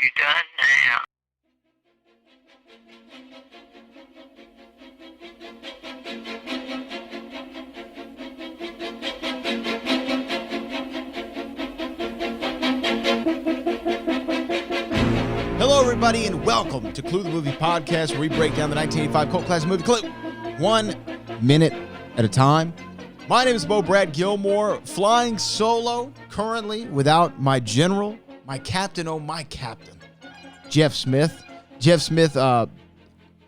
you done now? Hello, everybody, and welcome to Clue the Movie Podcast, where we break down the 1985 cult classic movie Clue 1 minute at a time. My name is Brad Gilmore, flying solo currently without my general, my captain, Jeff Smith. Jeff Smith,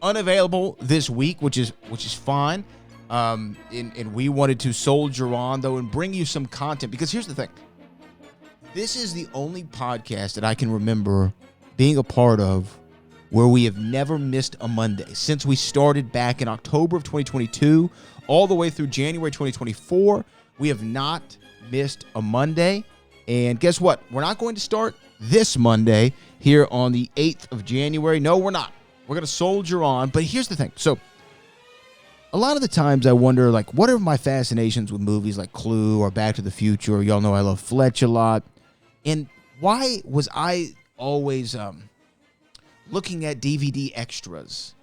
unavailable this week, which is fine. And we wanted to soldier on though and bring you some content, because here's the thing: this is the only podcast that I can remember being a part of where we have never missed a Monday since we started back in October of 2022 all the way through January 2024. We have not missed a Monday. And guess what? We're not going to start this Monday here on the 8th of January. No, we're not. We're going to soldier on. But here's the thing. So a lot of the times I wonder, like, what are my fascinations with movies like Clue or Back to the Future? Y'all know I love Fletch a lot. And why was I always looking at DVD extras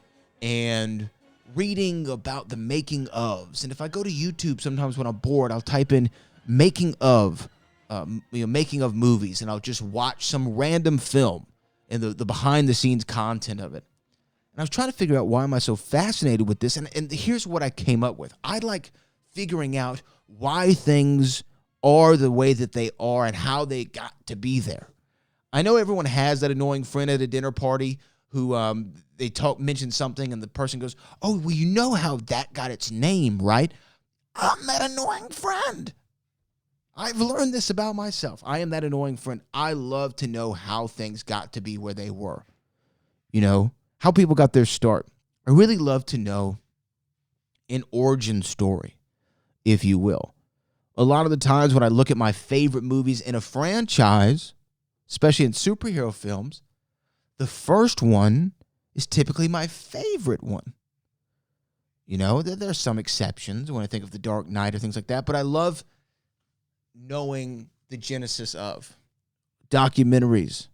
and reading about the making ofs? And if I go to YouTube, sometimes when I'm bored, I'll type in making of movies, and I'll just watch some random film and the behind the scenes content of it. And I was trying to figure out, why am I so fascinated with this? And here's what I came up with. I like figuring out why things are the way that they are and how they got to be there. I know everyone has that annoying friend at a dinner party who they mention something and the person goes, "Oh, well, you know how that got its name, right?" I'm that annoying friend. I've learned this about myself. I am that annoying friend. I love to know how things got to be where they were. You know, how people got their start. I really love to know an origin story, if you will. A lot of the times when I look at my favorite movies in a franchise, especially in superhero films, the first one is typically my favorite one. You know, there are some exceptions when I think of The Dark Knight or things like that, but I love knowing the genesis of documentaries,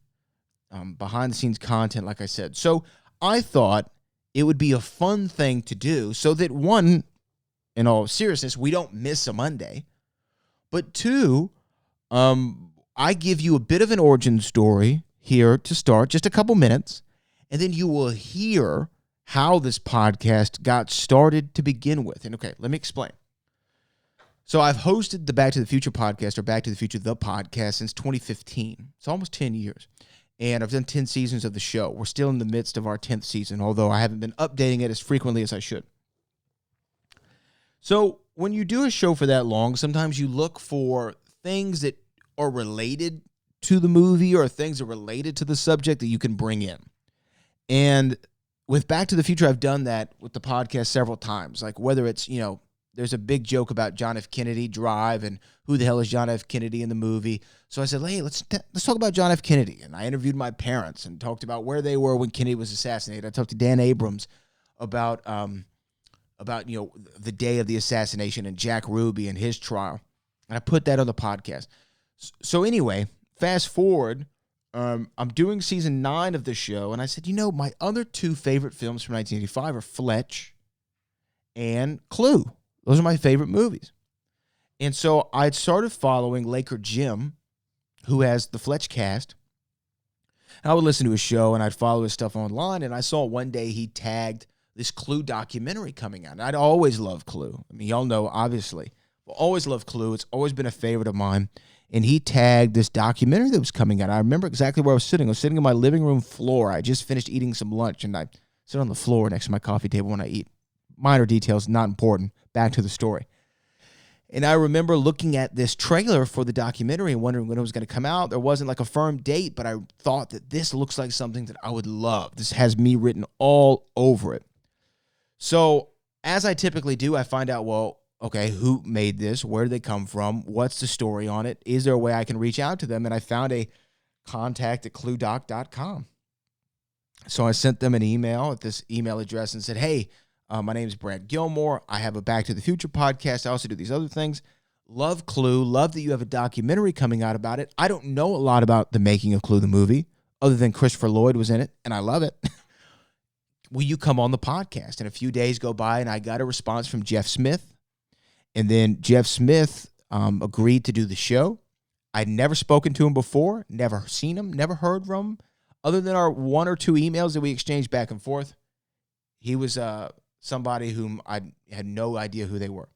behind-the-scenes content, like I said. So I thought it would be a fun thing to do so that, one, in all seriousness, we don't miss a Monday, but two, I give you a bit of an origin story here to start, just a couple minutes, and then you will hear how this podcast got started to begin with. And okay, let me explain. So I've hosted the Back to the Future podcast, or Back to the Future, the podcast, since 2015. It's almost 10 years. And I've done 10 seasons of the show. We're still in the midst of our 10th season, although I haven't been updating it as frequently as I should. So when you do a show for that long, sometimes you look for things that are related to the movie or things that are related to the subject that you can bring in. And with Back to the Future, I've done that with the podcast several times. Like whether it's, you know, there's a big joke about John F. Kennedy Drive and who the hell is John F. Kennedy in the movie. So I said, hey, let's talk about John F. Kennedy. And I interviewed my parents and talked about where they were when Kennedy was assassinated. I talked to Dan Abrams about you know, the day of the assassination and Jack Ruby and his trial. And I put that on the podcast. So anyway, fast forward, I'm doing season 9 of the show, and I said, you know, my other two favorite films from 1985 are Fletch and Clue. Those are my favorite movies. And so I started following Laker Jim, who has the Fletch cast. I would listen to his show, and I'd follow his stuff online, and I saw one day he tagged this Clue documentary coming out. And I'd always loved Clue. I mean, y'all know, obviously. I've always loved Clue. It's always been a favorite of mine. And he tagged this documentary that was coming out. I remember exactly where I was sitting. I was sitting on my living room floor. I just finished eating some lunch, and I sit on the floor next to my coffee table when I eat. Minor details, not important. Back to the story. And I remember looking at this trailer for the documentary and wondering when it was going to come out. There wasn't like a firm date, but I thought that this looks like something that I would love. This has me written all over it. So as I typically do, I find out, well, okay, who made this? Where did they come from? What's the story on it? Is there a way I can reach out to them? And I found a contact at cluedoc.com. So I sent them an email at this email address and said, hey, my name is Brad Gilmore. I have a Back to the Future podcast. I also do these other things. Love Clue. Love that you have a documentary coming out about it. I don't know a lot about the making of Clue the movie, other than Christopher Lloyd was in it, and I love it. Will you come on the podcast? And a few days go by, and I got a response from Jeff Smith. And then Jeff Smith agreed to do the show. I'd never spoken to him before, never seen him, never heard from him, other than our one or two emails that we exchanged back and forth. He was somebody whom I had no idea who they were.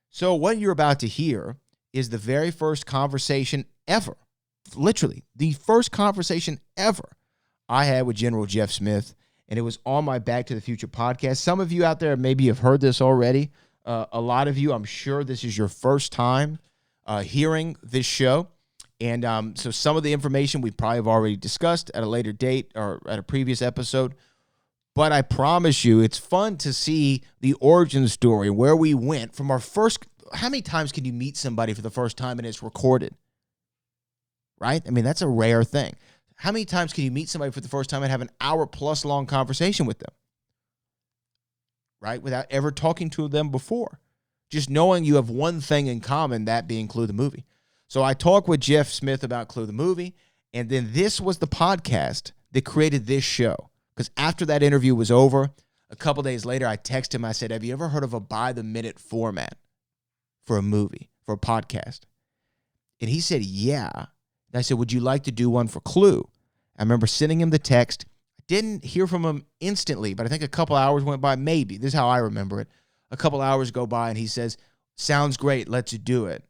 So what you're about to hear is the very first conversation ever, literally the first conversation ever I had with General Jeff Smith, and it was on my Back to the Future podcast. Some of you out there maybe have heard this already. A lot of you, I'm sure this is your first time hearing this show. And so some of the information we probably have already discussed at a later date or at a previous episode. But I promise you, it's fun to see the origin story, where we went from our first. How many times can you meet somebody for the first time and it's recorded? Right? I mean, that's a rare thing. How many times can you meet somebody for the first time and have an hour-plus long conversation with them? Right? Without ever talking to them before. Just knowing you have one thing in common, that being Clue the movie. So I talked with Jeff Smith about Clue the movie, and then this was the podcast that created this show. Because after that interview was over, a couple days later, I texted him. I said, have you ever heard of a by-the-minute format for a movie, for a podcast? And he said, yeah. And I said, would you like to do one for Clue? I remember sending him the text. I didn't hear from him instantly, but I think a couple hours went by, maybe. This is how I remember it. A couple hours go by, and he says, sounds great, let's do it.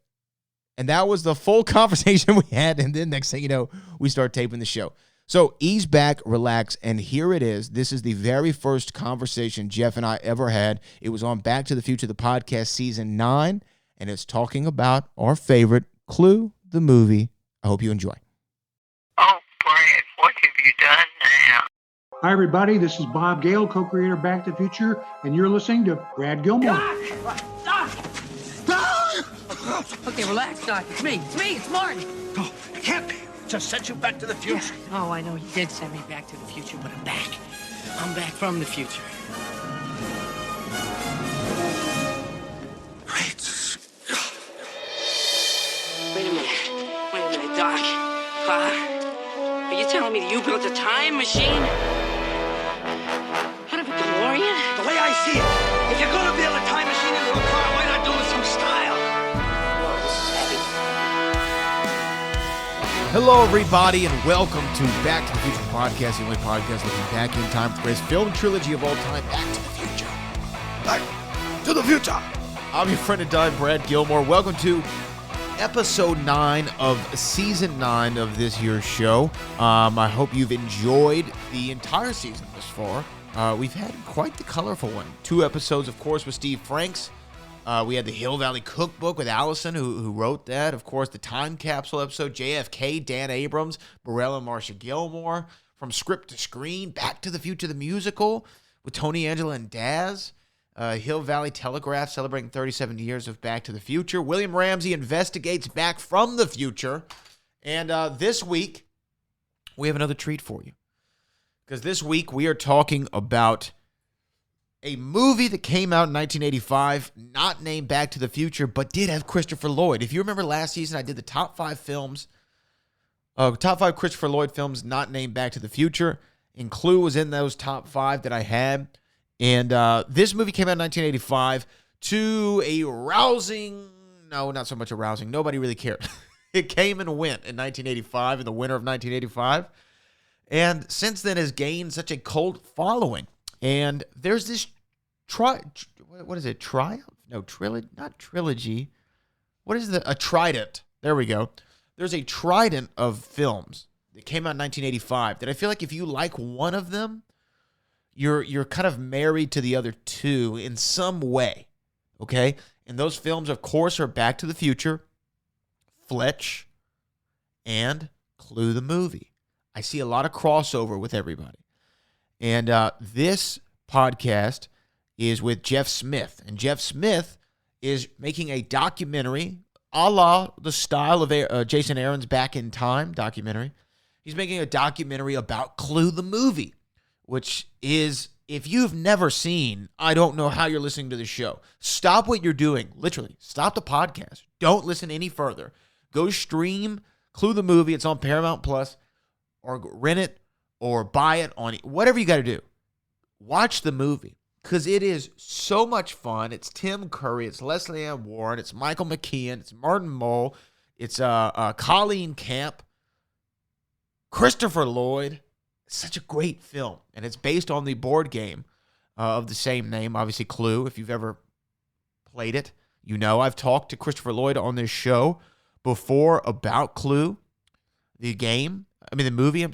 And that was the full conversation we had, and then next thing you know, we start taping the show. So ease back, relax, and here it is. This is the very first conversation Jeff and I ever had. It was on Back to the Future, the podcast, season 9, and it's talking about our favorite, Clue the movie. I hope you enjoy. Oh, Brad, what have you done now? Hi, everybody. This is Bob Gale, co-creator of Back to the Future, and you're listening to Brad Gilmore. Doc! Okay, relax, Doc. It's me. It's Martin. Oh, it can't be. Just sent you back to the future. Yeah. Oh, I know he did send me back to the future, but I'm back. I'm back from the future. Great Scott. Wait a minute, Doc. Are you telling me that you built a time machine? Out of a DeLorean? The way I see it, if you're gonna build a time machine into a car, why not do it with some style? Whoa, this is heavy. Hello, everybody, and welcome to Back to the Future podcast, the only podcast looking back in time for the greatest film trilogy of all time, Back to the Future. Back to the future. I'm your friend and dime, Brad Gilmore. Welcome to episode 9 of season 9 of this year's show. I hope you've enjoyed the entire season thus far. We've had quite the colorful one. 2 episodes, of course, with Steve Franks. We had the Hill Valley Cookbook with Allison, who wrote that. Of course, the Time Capsule episode, JFK, Dan Abrams, Burrell and Marcia Gilmore. From Script to Screen, Back to the Future, the musical, with Tony, Angela, and Daz. Hill Valley Telegraph, celebrating 37 years of Back to the Future. William Ramsey investigates Back from the Future. And this week, we have another treat for you. Because this week, we are talking about a movie that came out in 1985, not named Back to the Future, but did have Christopher Lloyd. If you remember last season, I did the top 5 films, top 5 Christopher Lloyd films not named Back to the Future, and Clue was in those top 5 that I had. And this movie came out in 1985 to a rousing, no, not so much a rousing, nobody really cared. It came and went in 1985, in the winter of 1985, and since then has gained such a cult following. And there's this what is it? Triumph? No, trilogy, not trilogy. What is a trident? There we go. There's a trident of films that came out in 1985 that I feel like if you like one of them, you're kind of married to the other 2 in some way. Okay? And those films, of course, are Back to the Future, Fletch, and Clue the movie. I see a lot of crossover with everybody. And this podcast is with Jeff Smith. And Jeff Smith is making a documentary a la the style of Jason Aaron's Back in Time documentary. He's making a documentary about Clue the movie, which is, if you've never seen, I don't know how you're listening to the show. Stop what you're doing. Literally, stop the podcast. Don't listen any further. Go stream Clue the movie. It's on Paramount Plus. or rent it or buy it on whatever you got to do. Watch the movie because it is so much fun. It's Tim Curry, it's Leslie Ann Warren, it's Michael McKean, it's Martin Mull, it's Colleen Camp, Christopher Lloyd. It's such a great film, and it's based on the board game of the same name, obviously Clue. If you've ever played it, you know I've talked to Christopher Lloyd on this show before about Clue, the movie,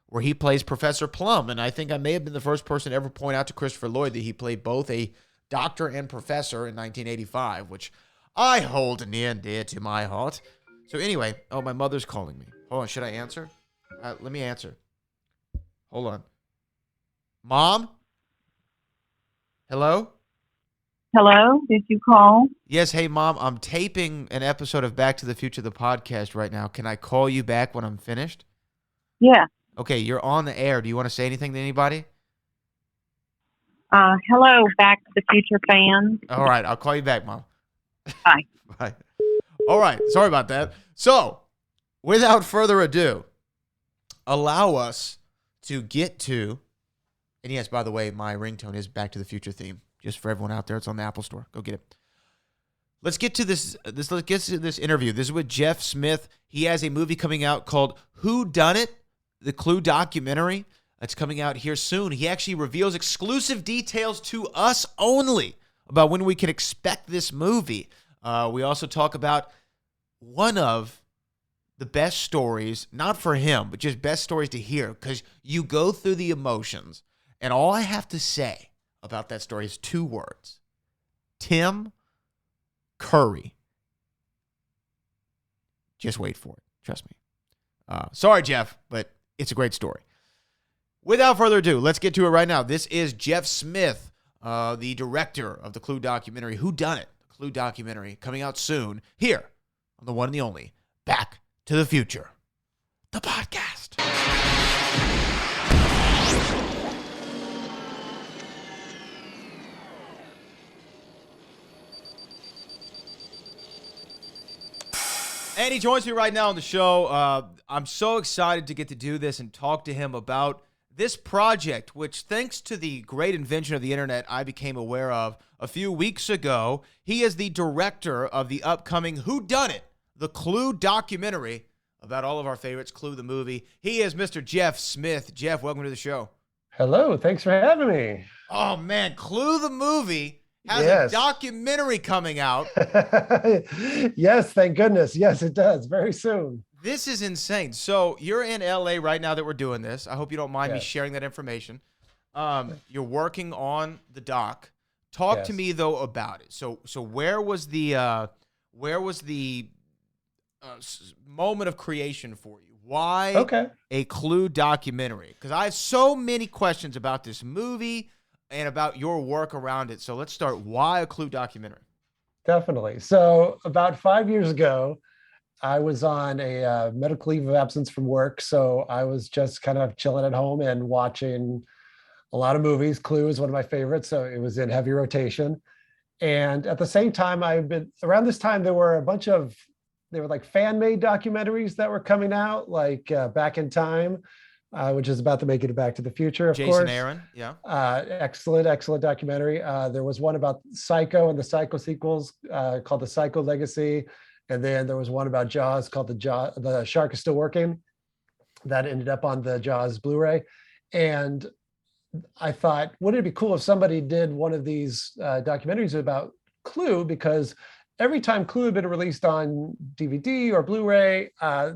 where he plays Professor Plum. And I think I may have been the first person to ever point out to Christopher Lloyd that he played both a doctor and professor in 1985, which I hold near and dear to my heart. So anyway, my mother's calling me. Hold on, should I answer? Let me answer. Hold on. Mom? Hello? Hello, did you call? Yes, hey, Mom, I'm taping an episode of Back to the Future, the podcast right now. Can I call you back when I'm finished? Yeah. Okay, you're on the air. Do you want to say anything to anybody? Hello, Back to the Future fans. All right, I'll call you back, Mom. Bye. Bye. All right, sorry about that. So, without further ado, allow us to get to, and yes, by the way, my ringtone is Back to the Future theme. Just for everyone out there, it's on the Apple Store. Go get it. Let's get to this interview. This is with Jeff Smith. He has a movie coming out called Who Done It? The Clue documentary. It's coming out here soon. He actually reveals exclusive details to us only about when we can expect this movie. We also talk about one of the best stories, not for him, but just best stories to hear, because you go through the emotions. And all I have to say about that story is 2 words. Tim Curry. Just wait for it. Trust me. Sorry, Jeff, but it's a great story. Without further ado, let's get to it right now. This is Jeff Smith, the director of the Clue documentary, Who Done It? The Clue documentary coming out soon here on the one and the only Back to the Future, the podcast. And he joins me right now on the show. I'm so excited to get to do this and talk to him about this project, which, thanks to the great invention of the internet, I became aware of a few weeks ago. He is the director of the upcoming Who Done It? The Clue documentary about all of our favorites, Clue the movie. He is Mr. Jeff Smith. Jeff, welcome to the show. Hello, thanks for having me. Oh, man, Clue the movie has Yes. a documentary coming out. Yes, thank goodness. Yes, it does. Very soon. This is insane. So you're in LA right now that we're doing this. I hope you don't mind me Yes. sharing that information. You're working on the doc. Talk to Yes. me though about it. So where was the moment of creation for you? Why a Clue documentary? Because I have so many questions about this movie and about your work around it. So let's start. Why a Clue documentary? Definitely. So about 5 years ago, I was on a medical leave of absence from work. So I was just kind of chilling at home and watching a lot of movies. Clue is one of my favorites. So it was in heavy rotation. And at the same time, around this time, there were like fan-made documentaries that were coming out, like Back in Time, which is about the making it Back to the Future, of course. Jason Aaron, yeah. Excellent documentary. There was one about Psycho and the Psycho sequels called The Psycho Legacy. And then there was one about Jaws called The Shark is Still Working. That ended up on the Jaws Blu-ray. And I thought, wouldn't it be cool if somebody did one of these documentaries about Clue? Because every time Clue had been released on DVD or Blu-ray,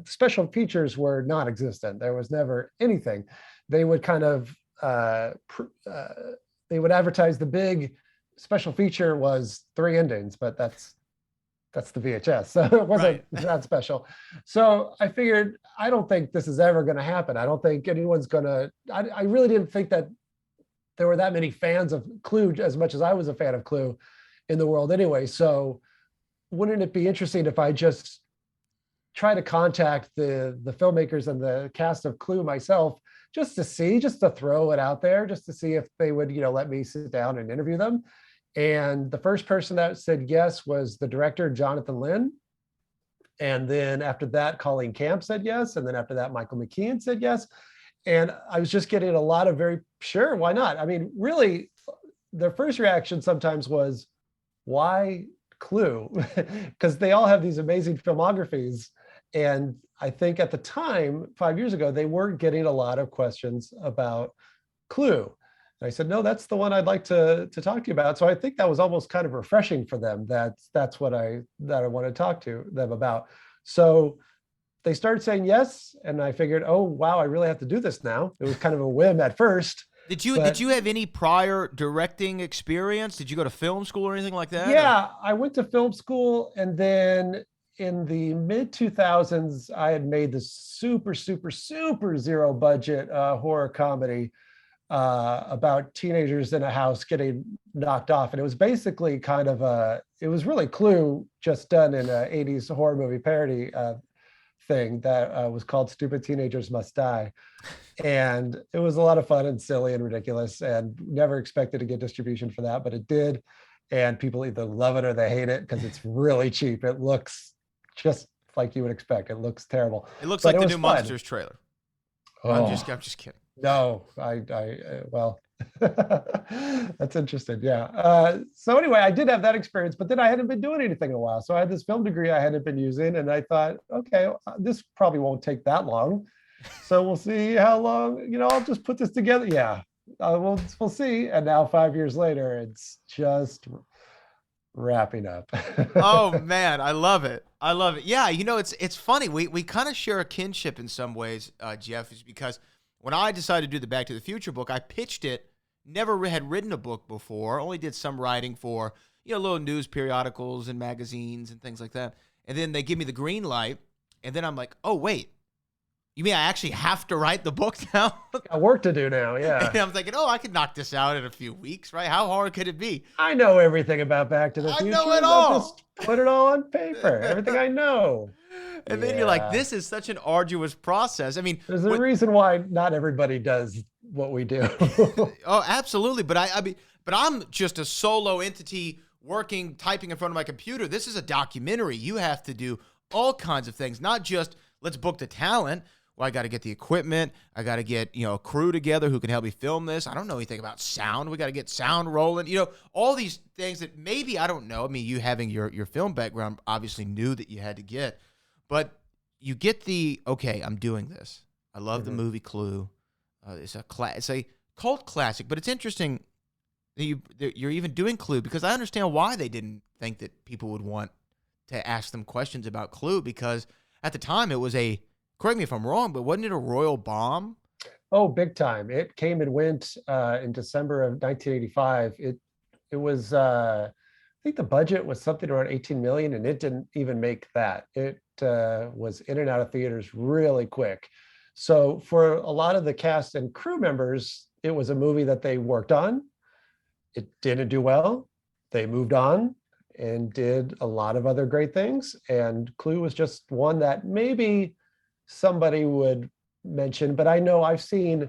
special features were non-existent. There was never anything. They would kind of, they would advertise the big special feature was 3 endings, but that's the VHS. So it wasn't that special. So I figured, I don't think this is ever going to happen. I don't think anyone's going to, I really didn't think that there were that many fans of Clue as much as I was a fan of Clue in the world anyway. So wouldn't it be interesting if I just try to contact the filmmakers and the cast of Clue myself, just to throw it out there, just to see if they would, let me sit down and interview them. And the first person that said yes was the director, Jonathan Lynn. And then after that, Colleen Camp said yes. And then after that, Michael McKean said yes. And I was just getting a lot of very sure, why not? I mean, really, their first reaction sometimes was, why Clue? Because they all have these amazing filmographies. And I think at the time, 5 years ago, they weren't getting a lot of questions about Clue. And I said, no, that's the one I'd like to talk to you about. So I think that was almost kind of refreshing for them. That's what I want to talk to them about. So they started saying yes. And I figured, oh, wow, I really have to do this now. It was kind of a whim at first. Did you have any prior directing experience? Did you go to film school or anything like that? Yeah, I went to film school, and then in the mid 2000s, I had made this super zero budget horror comedy about teenagers in a house getting knocked off. And it was basically kind of it was really Clue just done in an 80s horror movie parody thing that was called Stupid Teenagers Must Die. And it was a lot of fun and silly and ridiculous, and never expected to get distribution for that, but it did. And people either love it or they hate it because it's really cheap. It looks just like you would expect. It looks terrible. It looks like the new Monsters trailer. Oh. I'm just kidding. No, well, that's interesting. Yeah. So anyway, I did have that experience, but then I hadn't been doing anything in a while. So I had this film degree I hadn't been using, and I thought, okay, this probably won't take that long. So we'll see how long, I'll just put this together. Yeah, we'll see. And now 5 years later, it's just wrapping up. Oh man, I love it. Yeah, it's funny. We kind of share a kinship in some ways, Jeff, is because when I decided to do the Back to the Future book, I pitched it, never had written a book before, only did some writing for, little news periodicals and magazines and things like that. And then they give me the green light, and then I'm like, oh, wait, you mean I actually have to write the book now? Got work to do now, yeah. And I'm thinking, I could knock this out in a few weeks, right? How hard could it be? I know everything about Back to the Future. I know it all. I'll just put it all on paper, everything I know. And then you're like, this is such an arduous process. I mean, there's a reason why not everybody does what we do. Oh, absolutely. But but I'm just a solo entity working, typing in front of my computer. This is a documentary. You have to do all kinds of things, not just let's book the talent. Well, I got to get the equipment. I got to get, a crew together who can help me film this. I don't know anything about sound. We got to get sound rolling. All these things that maybe I don't know. I mean, you having your film background obviously knew that you had to get. But you get okay, I'm doing this. I love the movie Clue. It's a cult classic, but it's interesting that you're even doing Clue, because I understand why they didn't think that people would want to ask them questions about Clue, because at the time it was correct me if I'm wrong, but wasn't it a royal bomb? Oh, big time. It came and went in December of 1985. It was, I think the budget was something around 18 million, and it didn't even make that. It was in and out of theaters really quick. So for a lot of the cast and crew members, it was a movie that they worked on. It didn't do well. They moved on and did a lot of other great things. And Clue was just one that maybe somebody would mention, but I know I've seen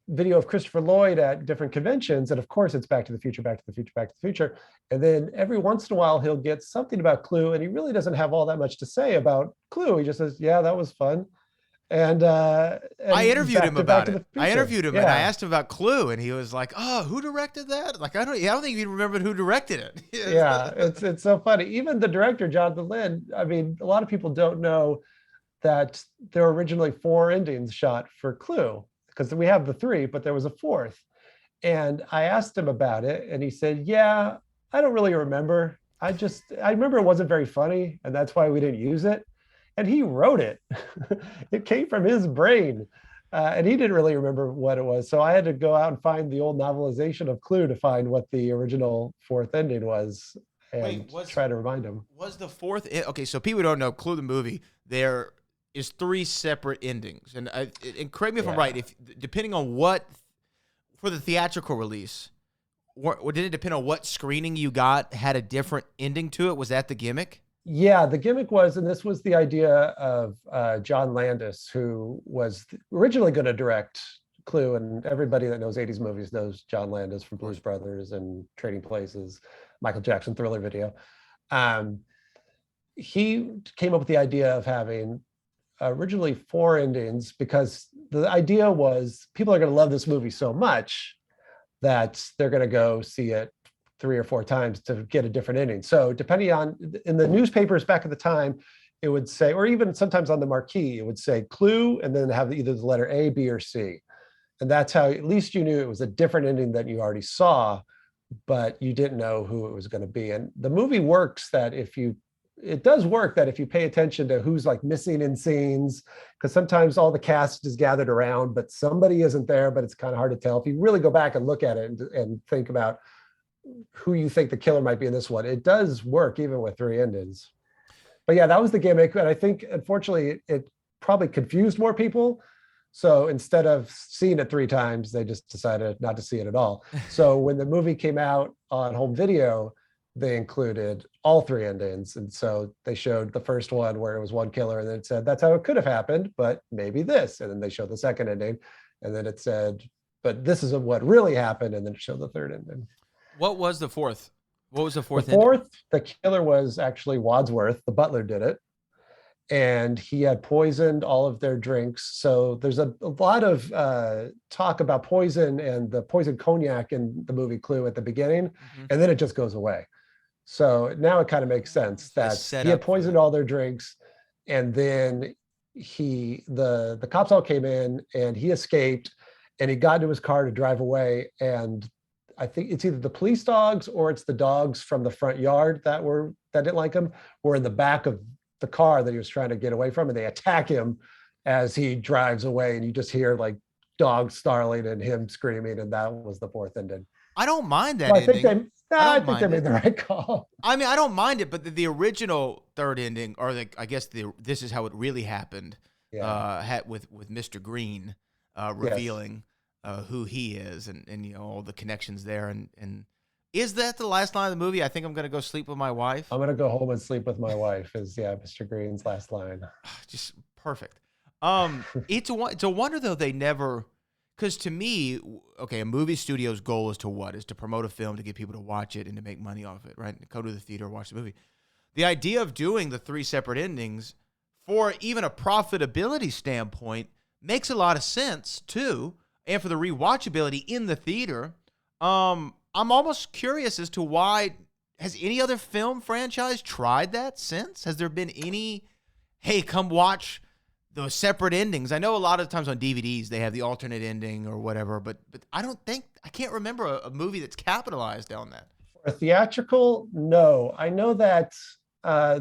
video of Christopher Lloyd at different conventions, and of course it's Back to the Future, Back to the Future, Back to the Future. And then every once in a while he'll get something about Clue, and he really doesn't have all that much to say about Clue. He just says, yeah, that was fun. And I interviewed him about it. I interviewed him, yeah. And I asked him about Clue, and he was like, "Oh, who directed that?" Like, I don't think he remembered who directed it. Yeah, it's so funny. Even the director, Jonathan Lynn. I mean, a lot of people don't know that there were originally 4 endings shot for Clue, because we have the 3, but there was a 4th. And I asked him about it, and he said, "Yeah, I don't really remember. I remember it wasn't very funny, and that's why we didn't use it." And he wrote it. It came from his brain. And he didn't really remember what it was. So I had to go out and find the old novelization of Clue to find what the original 4th ending was, and try to remind him. Was the 4th... Okay, so people who don't know, Clue the movie, there is 3 separate endings. And correct me if I'm right, depending on what... For the theatrical release, did it depend on what screening you got had a different ending to it? Was that the gimmick? Yeah, the gimmick was, and this was the idea of John Landis, who was originally going to direct Clue, and everybody that knows 80s movies knows John Landis from Blues Brothers and Trading Places, Michael Jackson Thriller video. he came up with the idea of having originally 4 endings, because the idea was people are going to love this movie so much that they're going to go see it 3 or 4 times to get a different ending. So depending on, in the newspapers back at the time, it would say, or even sometimes on the marquee, it would say Clue, and then have either the letter A, B, or C. And that's how at least you knew it was a different ending that you already saw, but you didn't know who it was going to be. And the movie works that it does work that if you pay attention to who's like missing in scenes, because sometimes all the cast is gathered around, but somebody isn't there, but it's kind of hard to tell. If you really go back and look at it and think about who you think the killer might be in this one, it does work even with 3 endings. But yeah, that was the gimmick. And I think, unfortunately, it probably confused more people. So instead of seeing it 3 times, they just decided not to see it at all. So when the movie came out on home video, they included all 3 endings. And so they showed the first one where it was one killer, and then it said, that's how it could have happened, but maybe this. And then they showed the second ending, and then it said, but this is what really happened. And then it showed the third ending. What was the fourth? What was the fourth? The killer was actually Wadsworth. The butler did it. And he had poisoned all of their drinks. So there's a lot of talk about poison and the poison cognac in the movie Clue at the beginning, and then it just goes away. So now it kind of makes sense that he had poisoned all their drinks, and then the cops all came in, and he escaped, and he got into his car to drive away. And I think it's either the police dogs or it's the dogs from the front yard that didn't like him, were in the back of the car that he was trying to get away from, and they attack him as he drives away, and you just hear like dogs snarling and him screaming, and that was the fourth ending. I don't mind that I ending. think they made the right call. I mean, I don't mind it, but the original third ending, or I guess this is how it really happened, with Mr. Green revealing who he is, and you know, all the connections there, and is that the last line of the movie? I think I'm going to go sleep with my wife. I'm going to go home and sleep with my wife is, Mr. Green's last line. Just perfect. It's a wonder, though, they never, because to me, okay, a movie studio's goal is to what? Is to promote a film, to get people to watch it and to make money off it, right? Go to the theater, watch the movie. The idea of doing the 3 separate endings for even a profitability standpoint makes a lot of sense, too. And for the rewatchability in the theater, I'm almost curious as to why. Has any other film franchise tried that since? Has there been any, hey, come watch those separate endings? I know a lot of times on DVDs they have the alternate ending or whatever, but I can't remember a movie that's capitalized on that. For a theatrical, no. I know that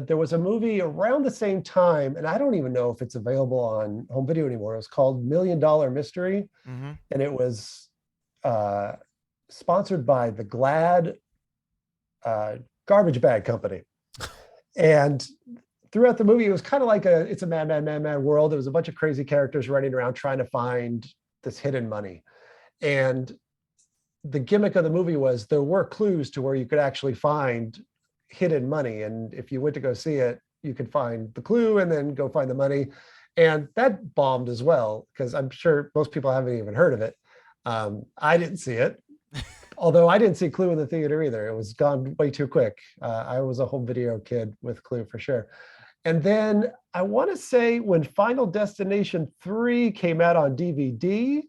there was a movie around the same time, and I don't even know if it's available on home video anymore. It was called $1 Million Mystery, and it was sponsored by the Glad garbage bag company. And throughout the movie, it was kind of like it's a mad world. There was a bunch of crazy characters running around trying to find this hidden money. And the gimmick of the movie was there were clues to where you could actually find hidden money. And if you went to go see it, you could find the clue and then go find the money. And that bombed as well, because I'm sure most people haven't even heard of it. I didn't see it. Although I didn't see Clue in the theater either. It was gone way too quick. I was a home video kid with Clue for sure. And then I want to say when Final Destination 3 came out on DVD,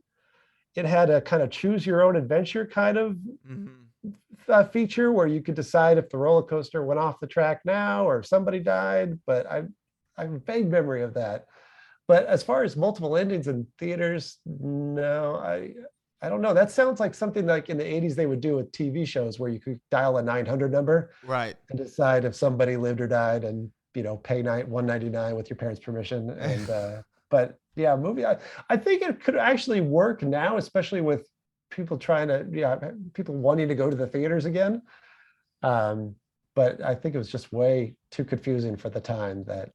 it had a kind of choose your own adventure kind of feature where you could decide if the roller coaster went off the track now or if somebody died. But I have a vague memory of that. But as far as multiple endings in theaters, no, I don't know. That sounds like something like in the 80s they would do with TV shows where you could dial a 900 number, right, and decide if somebody lived or died, and pay $1.99 with your parents' permission. And but yeah, movie. I think it could actually work now, especially with people people wanting to go to the theaters again. But I think it was just way too confusing for the time that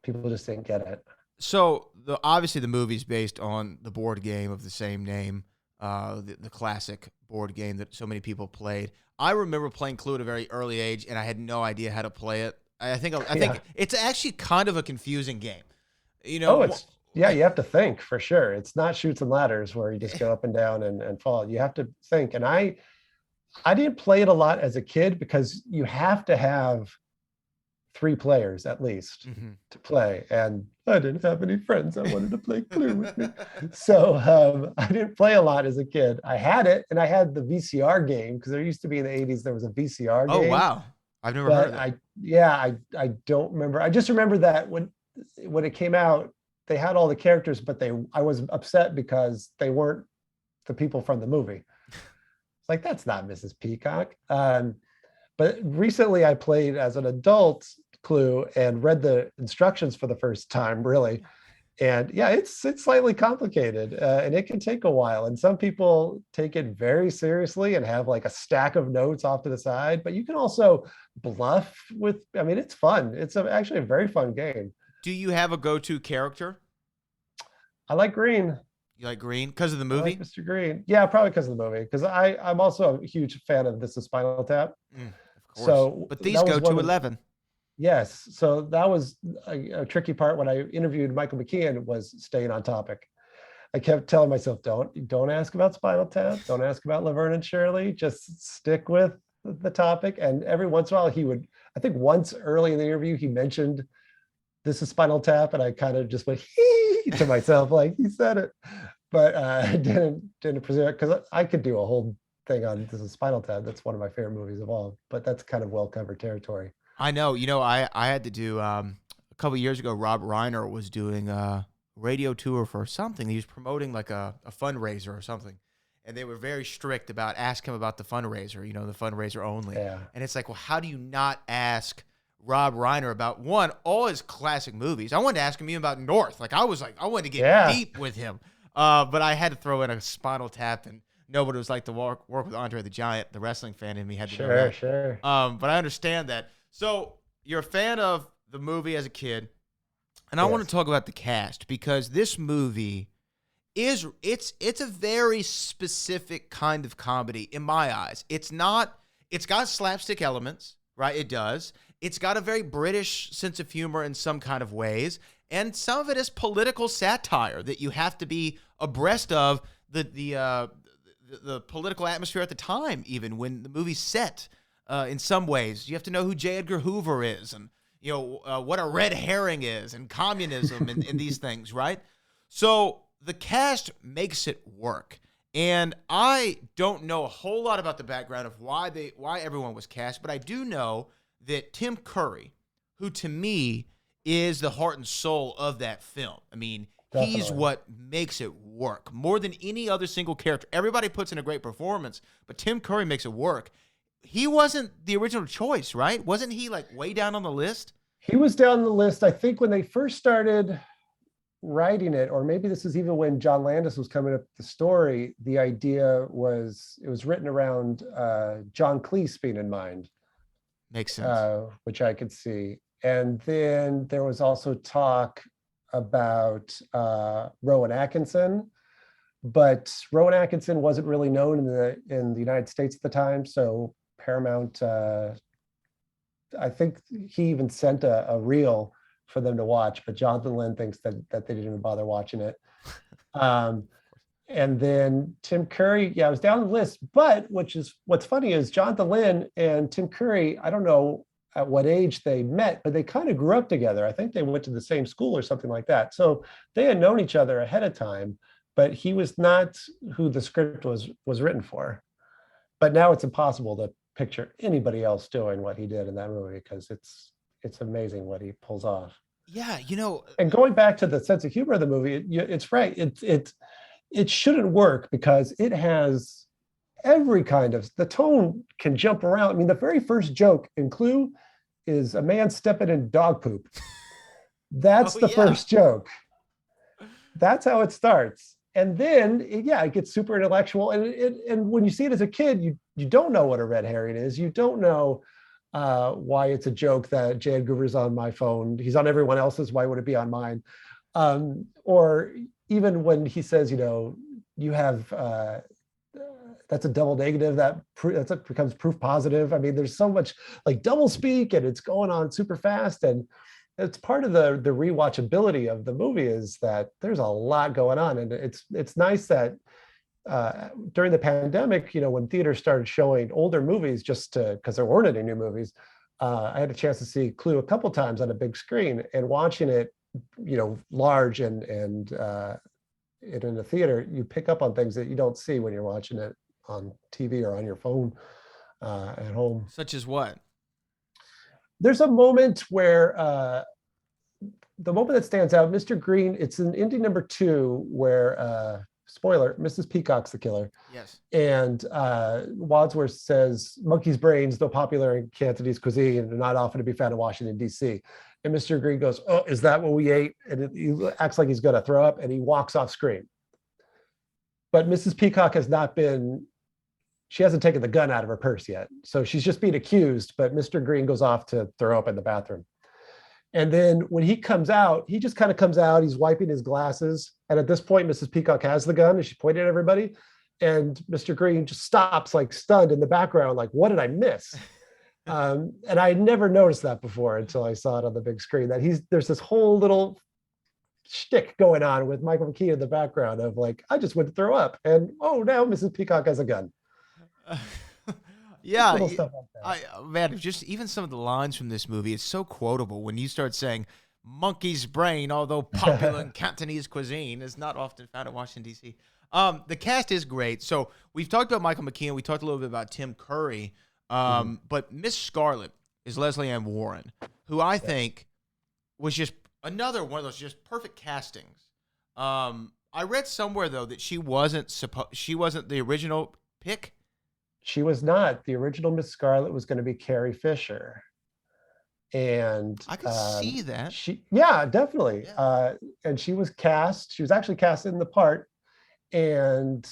people just didn't get it. So obviously the movie's based on the board game of the same name. The classic board game that so many people played. I remember playing Clue at a very early age, and I had no idea how to play it. I think it's actually kind of a confusing game. You have to think for sure. It's not Chutes and Ladders where you just go up and down and fall. You have to think. And I didn't play it a lot as a kid because you have to have 3 players at least to play, and I didn't have any friends that wanted to play Clue with me. So I didn't play a lot as a kid. I had it, and I had the VCR game, because there used to be in the 80s, there was a VCR game. Oh, wow. I've never heard of that. I don't remember. I just remember that when it came out, they had all the characters, but I was upset because they weren't the people from the movie. It's like, that's not Mrs. Peacock. But recently I played as an adult Clue and read the instructions for the first time, really. And yeah, it's slightly complicated, and it can take a while. And some people take it very seriously and have like a stack of notes off to the side, but you can also bluff with, I mean, it's fun. It's actually a very fun game. Do you have a go-to character? I like Green. You like Green because of the movie? I like Mr. Green. Yeah, probably because of the movie. Because I'm also a huge fan of This Is Spinal Tap. Of course. So, but these go to 11. Yes. So that was a tricky part when I interviewed Michael McKean, was staying on topic. I kept telling myself, don't ask about Spinal Tap. Don't ask about Laverne and Shirley. Just stick with the topic. And every once in a while he would, I think once early in the interview, he mentioned This Is Spinal Tap. And I kind of just went to myself, like, he said it. But I didn't pursue it, because I could do a whole thing on This Is Spinal Tap. That's one of my favorite movies of all, but that's kind of well-covered territory. I know. You know, I had to do, a couple of years ago, Rob Reiner was doing a radio tour for something. He was promoting like a fundraiser or something. And they were very strict about asking him about the fundraiser, you know, the fundraiser only. Yeah. And it's like, well, how do you not ask Rob Reiner about, one, all his classic movies? I wanted to ask him even about North. Like, I wanted to get deep with him. But I had to throw in a Spinal Tap, and nobody was like to work with Andre the Giant, the wrestling fan in me had to know that. Sure. But I understand that. So you're a fan of the movie as a kid, and I want to talk about the cast, because this movie it's a very specific kind of comedy in my eyes. It's got slapstick elements, right? It does. It's got a very British sense of humor in some kind of ways, and some of it is political satire that you have to be abreast of the political atmosphere at the time, even when the movie's set. In some ways, you have to know who J. Edgar Hoover is, and you know what a red herring is, and communism, and these things, right? So the cast makes it work, and I don't know a whole lot about the background of why everyone was cast, but I do know that Tim Curry, who to me is the heart and soul of that film. I mean, Definitely. He's what makes it work more than any other single character. Everybody puts in a great performance, but Tim Curry makes it work. He wasn't the original choice, right? Wasn't he like way down on the list? He was down the list. I think when they first started writing it, or maybe this is even when John Landis was coming up with the story, the idea was, it was written around John Cleese being in mind. Makes sense. Which I could see. And then there was also talk about Rowan Atkinson, but Rowan Atkinson wasn't really known in the United States at the time. So Paramount, I think he even sent a reel for them to watch, but Jonathan Lynn thinks that they didn't even bother watching it. And then Tim Curry, it was down the list, but what's funny is Jonathan Lynn and Tim Curry, I don't know at what age they met, but they kind of grew up together. I think they went to the same school or something like that. So they had known each other ahead of time, but he was not who the script was written for. But now it's impossible to picture anybody else doing what he did in that movie, because it's amazing what he pulls off. Yeah, you know. And going back to the sense of humor of the movie, it's right. It shouldn't work because it has every kind of, the tone can jump around. I mean, the very first joke in Clue is a man stepping in dog poop. That's the first joke. That's how it starts. And then, it gets super intellectual. And when you see it as a kid, you don't know what a red herring is. You don't know why it's a joke that J. Edgar Hoover's on my phone. He's on everyone else's. Why would it be on mine? Or even when he says, you have, that's a double negative, that becomes proof positive. I mean, there's so much like double speak, and it's going on super fast. And it's part of the rewatchability of the movie is that there's a lot going on. And it's nice that during the pandemic, when theaters started showing older movies, just because there weren't any new movies, I had a chance to see Clue a couple times on a big screen, and watching it, large and in a theater, you pick up on things that you don't see when you're watching it on TV or on your phone at home. Such as what? There's a moment where the moment that stands out, Mr. Green, it's in ending number 2 where, spoiler, Mrs. Peacock's the killer. Yes. And Wadsworth says, monkey's brains, though popular in Cantonese cuisine, are not often to be found in Washington, D.C. And Mr. Green goes, oh, is that what we ate? And he acts like he's going to throw up, and he walks off screen. But Mrs. Peacock she hasn't taken the gun out of her purse yet. So she's just being accused, but Mr. Green goes off to throw up in the bathroom. And then when he comes out, he just kind of comes out, he's wiping his glasses. And at this point, Mrs. Peacock has the gun and she's pointing at everybody. And Mr. Green just stops, like stunned in the background, like, what did I miss? And I never noticed that before until I saw it on the big screen, that there's this whole little shtick going on with Michael McKean in the background of like, I just went to throw up. And oh, now Mrs. Peacock has a gun. Yeah, Little stuff like that. man, just even some of the lines from this movie, it's so quotable when you start saying, monkey's brain, although popular in Cantonese cuisine, is not often found in Washington, D.C. The cast is great. So we've talked about Michael McKean. We talked a little bit about Tim Curry. But Miss Scarlet is Leslie Ann Warren, who I think was just another one of those just perfect castings. I read somewhere, though, that she wasn't the original pick. She was not. The original Miss Scarlet was going to be Carrie Fisher. And I could see that. Yeah, definitely. Yeah. And she was cast. She was actually cast in the part. And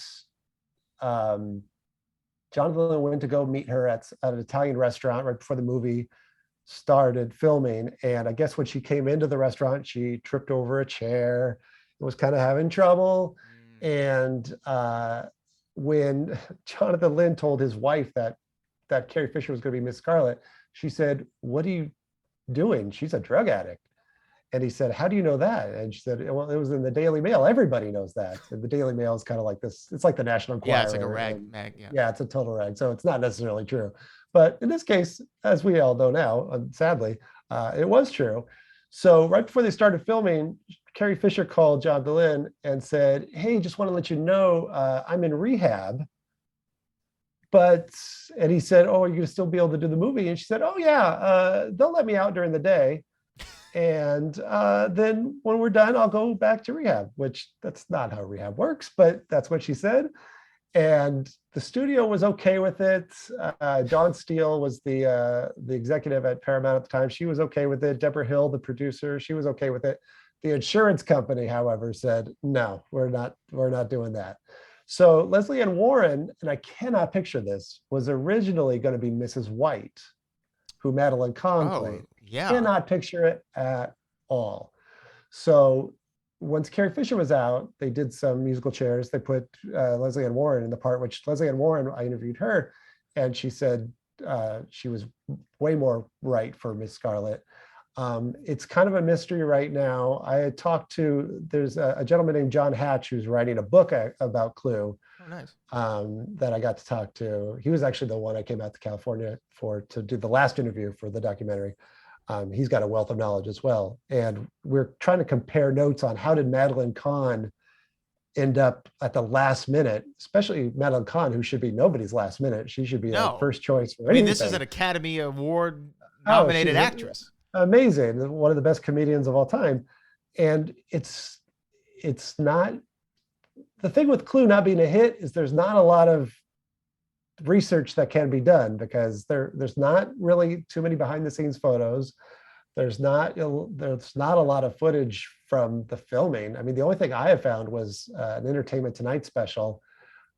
Jonathan Lynn went to go meet her at an Italian restaurant right before the movie started filming. And I guess when she came into the restaurant, she tripped over a chair and was kind of having trouble. And when Jonathan Lynn told his wife that Carrie Fisher was going to be Miss Scarlet, she said, what are you doing? She's a drug addict. And he said, how do you know that? And she said, well, it was in the Daily Mail. Everybody knows that. And the Daily Mail is kind of like this. It's like the National Enquirer. Yeah, it's like a rag. Yeah, it's a total rag. So it's not necessarily true. But in this case, as we all know now, sadly, it was true. So right before they started filming, Carrie Fisher called John DeLynn and said, hey, just want to let you know I'm in rehab. And he said, oh, are you going to still be able to do the movie? And she said, oh, yeah, they'll let me out during the day. And then when we're done, I'll go back to rehab, which that's not how rehab works, but that's what she said. And the studio was okay with it. Dawn Steele was the executive at Paramount at the time. She was okay with it. Deborah Hill, the producer, she was okay with it. The insurance company, however, said, no, we're not doing that. So Leslie Ann Warren, and I cannot picture this, was originally going to be Mrs. White, who Madeline Kahn played. Yeah. Cannot picture it at all. So once Carrie Fisher was out, they did some musical chairs. They put Leslie Ann Warren in the part, which Leslie Ann Warren, I interviewed her, and she said she was way more right for Miss Scarlet. It's kind of a mystery right now. There's a gentleman named John Hatch who's writing a book about Clue. Oh, nice. That I got to talk to. He was actually the one I came out to California to do the last interview for the documentary. He's got a wealth of knowledge as well. And we're trying to compare notes on how did Madeline Kahn end up at the last minute, especially Madeline Kahn, who should be nobody's last minute. She should be like first choice for anything. This is an Academy Award nominated actress. Amazing. One of the best comedians of all time. And it's not, the thing with Clue not being a hit is there's not a lot of research that can be done because there's not really too many behind the scenes photos. There's not a lot of footage from the filming. I mean, the only thing I have found was an Entertainment Tonight special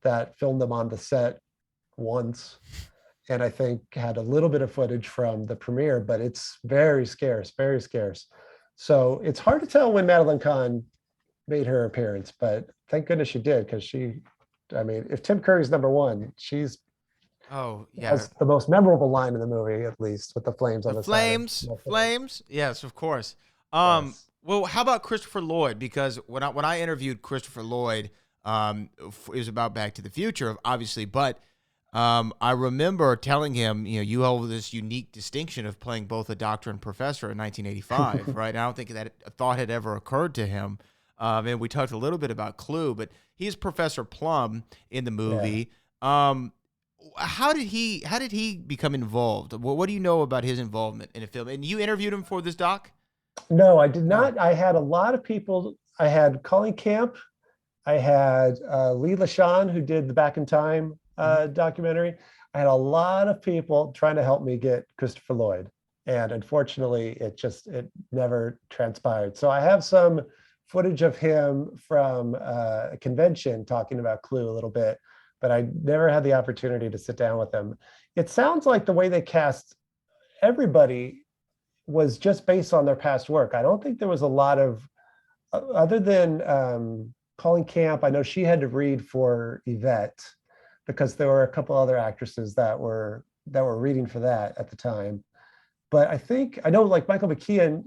that filmed them on the set once, and I think had a little bit of footage from the premiere, but it's very scarce, very scarce. So it's hard to tell when Madeline Kahn made her appearance, but thank goodness she did, because if Tim Curry's number one, she's has the most memorable line in the movie, at least, with the flames on the side. Flames. Yes, of course. Yes. Well, how about Christopher Lloyd? Because when I interviewed Christopher Lloyd, it was about Back to the Future, obviously, but I remember telling him, you hold this unique distinction of playing both a doctor and professor in 1985, right? And I don't think that a thought had ever occurred to him. And we talked a little bit about Clue, but he's Professor Plum in the movie. Yeah. How did he become involved? What do you know about his involvement in a film? And you interviewed him for this doc? No, I did not. I had a lot of people. I had Colleen Camp. I had Lee LaShawn, who did the Back in Time documentary. I had a lot of people trying to help me get Christopher Lloyd. And unfortunately, it never transpired. So I have some footage of him from a convention talking about Clue a little bit, but I never had the opportunity to sit down with him. It sounds like the way they cast everybody was just based on their past work. I don't think there was a lot of, other than Colleen Camp, I know she had to read for Yvette because there were a couple other actresses that were reading for that at the time. But I know like Michael McKean,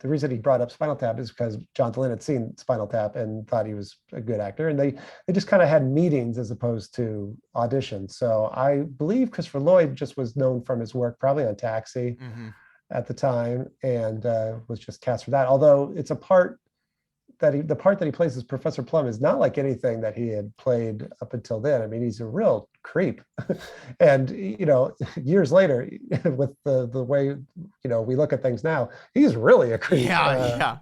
the reason he brought up Spinal Tap is because John Dehlin had seen Spinal Tap and thought he was a good actor. And they just kind of had meetings as opposed to auditions. So I believe Christopher Lloyd just was known from his work probably on Taxi at the time and was just cast for that. Although it's the part that he plays as Professor Plum is not like anything that he had played up until then. I mean, he's a real creep. And, years later, with the way, we look at things now, he's really a creep. Yeah.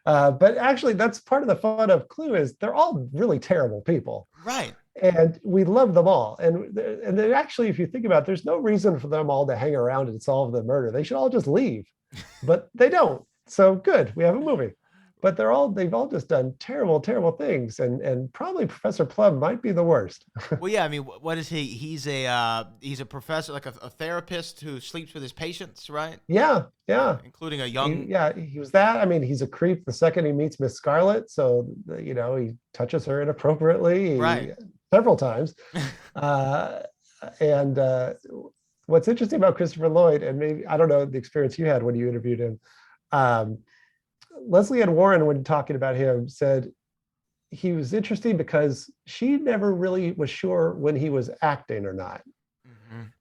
But actually, that's part of the fun of Clue is they're all really terrible people. Right. And we love them all. And they actually, if you think about it, there's no reason for them all to hang around and solve the murder. They should all just leave. But they don't. So good. We have a movie. But they've all just done terrible, terrible things, and probably Professor Plum might be the worst. Well, yeah, I mean, what is he? He's a professor, like a therapist who sleeps with his patients, right? Yeah. Including a young. He was that. I mean, he's a creep the second he meets Miss Scarlet, so he touches her inappropriately, right, several times. And what's interesting about Christopher Lloyd, and maybe I don't know the experience you had when you interviewed him. Leslie Ann Warren, when talking about him, said he was interesting because she never really was sure when he was acting or not,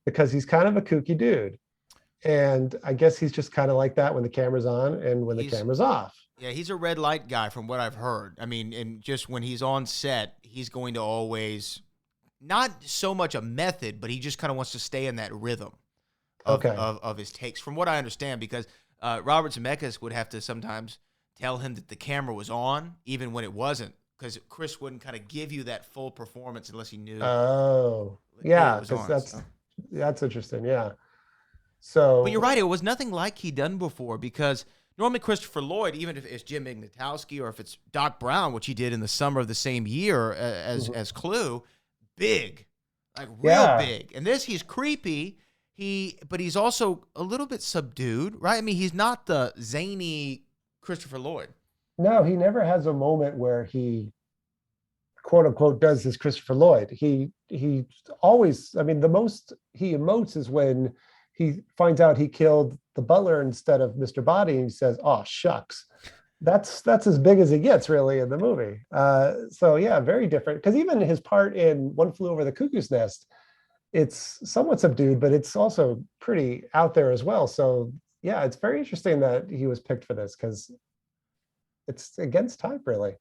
because he's kind of a kooky dude. And I guess he's just kind of like that when the camera's on and when the camera's off. Yeah, he's a red light guy from what I've heard. I mean, and just when he's on set, he's going to always, not so much a method, but he just kind of wants to stay in that rhythm of his takes, from what I understand, because Robert Zemeckis would have to sometimes tell him that the camera was on, even when it wasn't, because Chris wouldn't kind of give you that full performance unless he knew. Oh, yeah, that's interesting. Yeah. So, but you're right. It was nothing like he'd done before, because normally Christopher Lloyd, even if it's Jim Ignatowski or if it's Doc Brown, which he did in the summer of the same year as Clue, big, like real big. And this, he's creepy. But he's also a little bit subdued, right? I mean, he's not the zany Christopher Lloyd. No, he never has a moment where he, quote unquote, does this Christopher Lloyd. He always, I mean, the most he emotes is when he finds out he killed the butler instead of Mr. Body, and he says, "Oh, shucks." That's as big as he gets, really, in the movie. So yeah, very different. Because even his part in One Flew Over the Cuckoo's Nest, it's somewhat subdued, but it's also pretty out there as well. So yeah, it's very interesting that he was picked for this, because it's against type, really,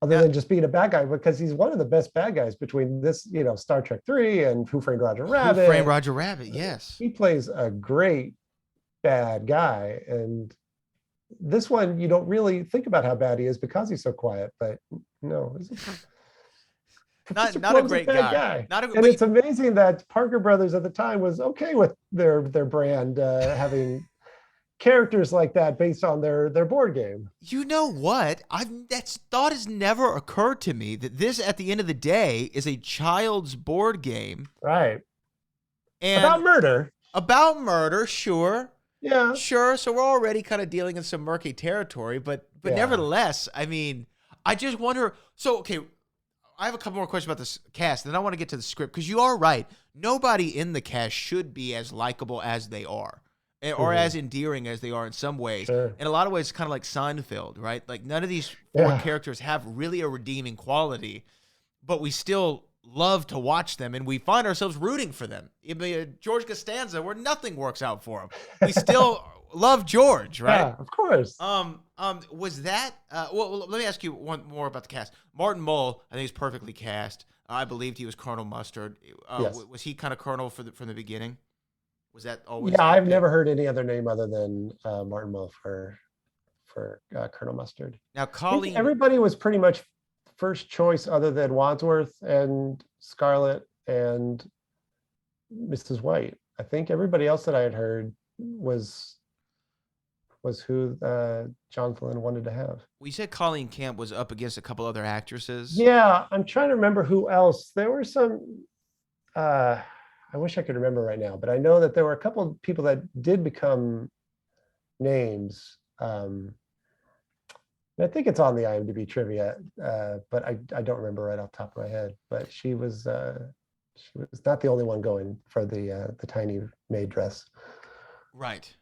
other than just being a bad guy, because he's one of the best bad guys between this, Star Trek 3 and Who Framed Roger Rabbit. Who Framed Roger Rabbit, yes. He plays a great bad guy. And this one, you don't really think about how bad he is because he's so quiet, but no, not a great guy. And it's amazing that Parker Brothers at the time was okay with their brand having characters like that based on their board game. You know what? That thought has never occurred to me, that this, at the end of the day, is a child's board game. Right. And About murder, sure. Yeah. Sure. So we're already kind of dealing in some murky territory, but nevertheless, I mean, I just wonder. So, okay, I have a couple more questions about this cast, and then I want to get to the script, because you are right. Nobody in the cast should be as likable as they are, or as endearing as they are in some ways. Sure. In a lot of ways, it's kind of like Seinfeld, right? Like, none of these four characters have really a redeeming quality, but we still love to watch them, and we find ourselves rooting for them. I mean, George Costanza, where nothing works out for him, we still love George, right? Yeah, of course. Was that? Well, let me ask you one more about the cast. Martin Mull, I think, is perfectly cast. I believed he was Colonel Mustard. Yes. Was he kind of Colonel from the beginning? Was that always? Yeah, I've never heard any other name other than Martin Mull for Colonel Mustard. Now, I think Colleen. everybody was pretty much first choice other than Wadsworth and Scarlett and Mrs. White. I think everybody else that I had heard was who John Flynn wanted to have. We said Colleen Camp was up against a couple other actresses. Yeah, I'm trying to remember who else. There were some, I wish I could remember right now, but I know that there were a couple of people that did become names. I think it's on the IMDb trivia, but I don't remember right off the top of my head. But she was not the only one going for the tiny maid dress. Right.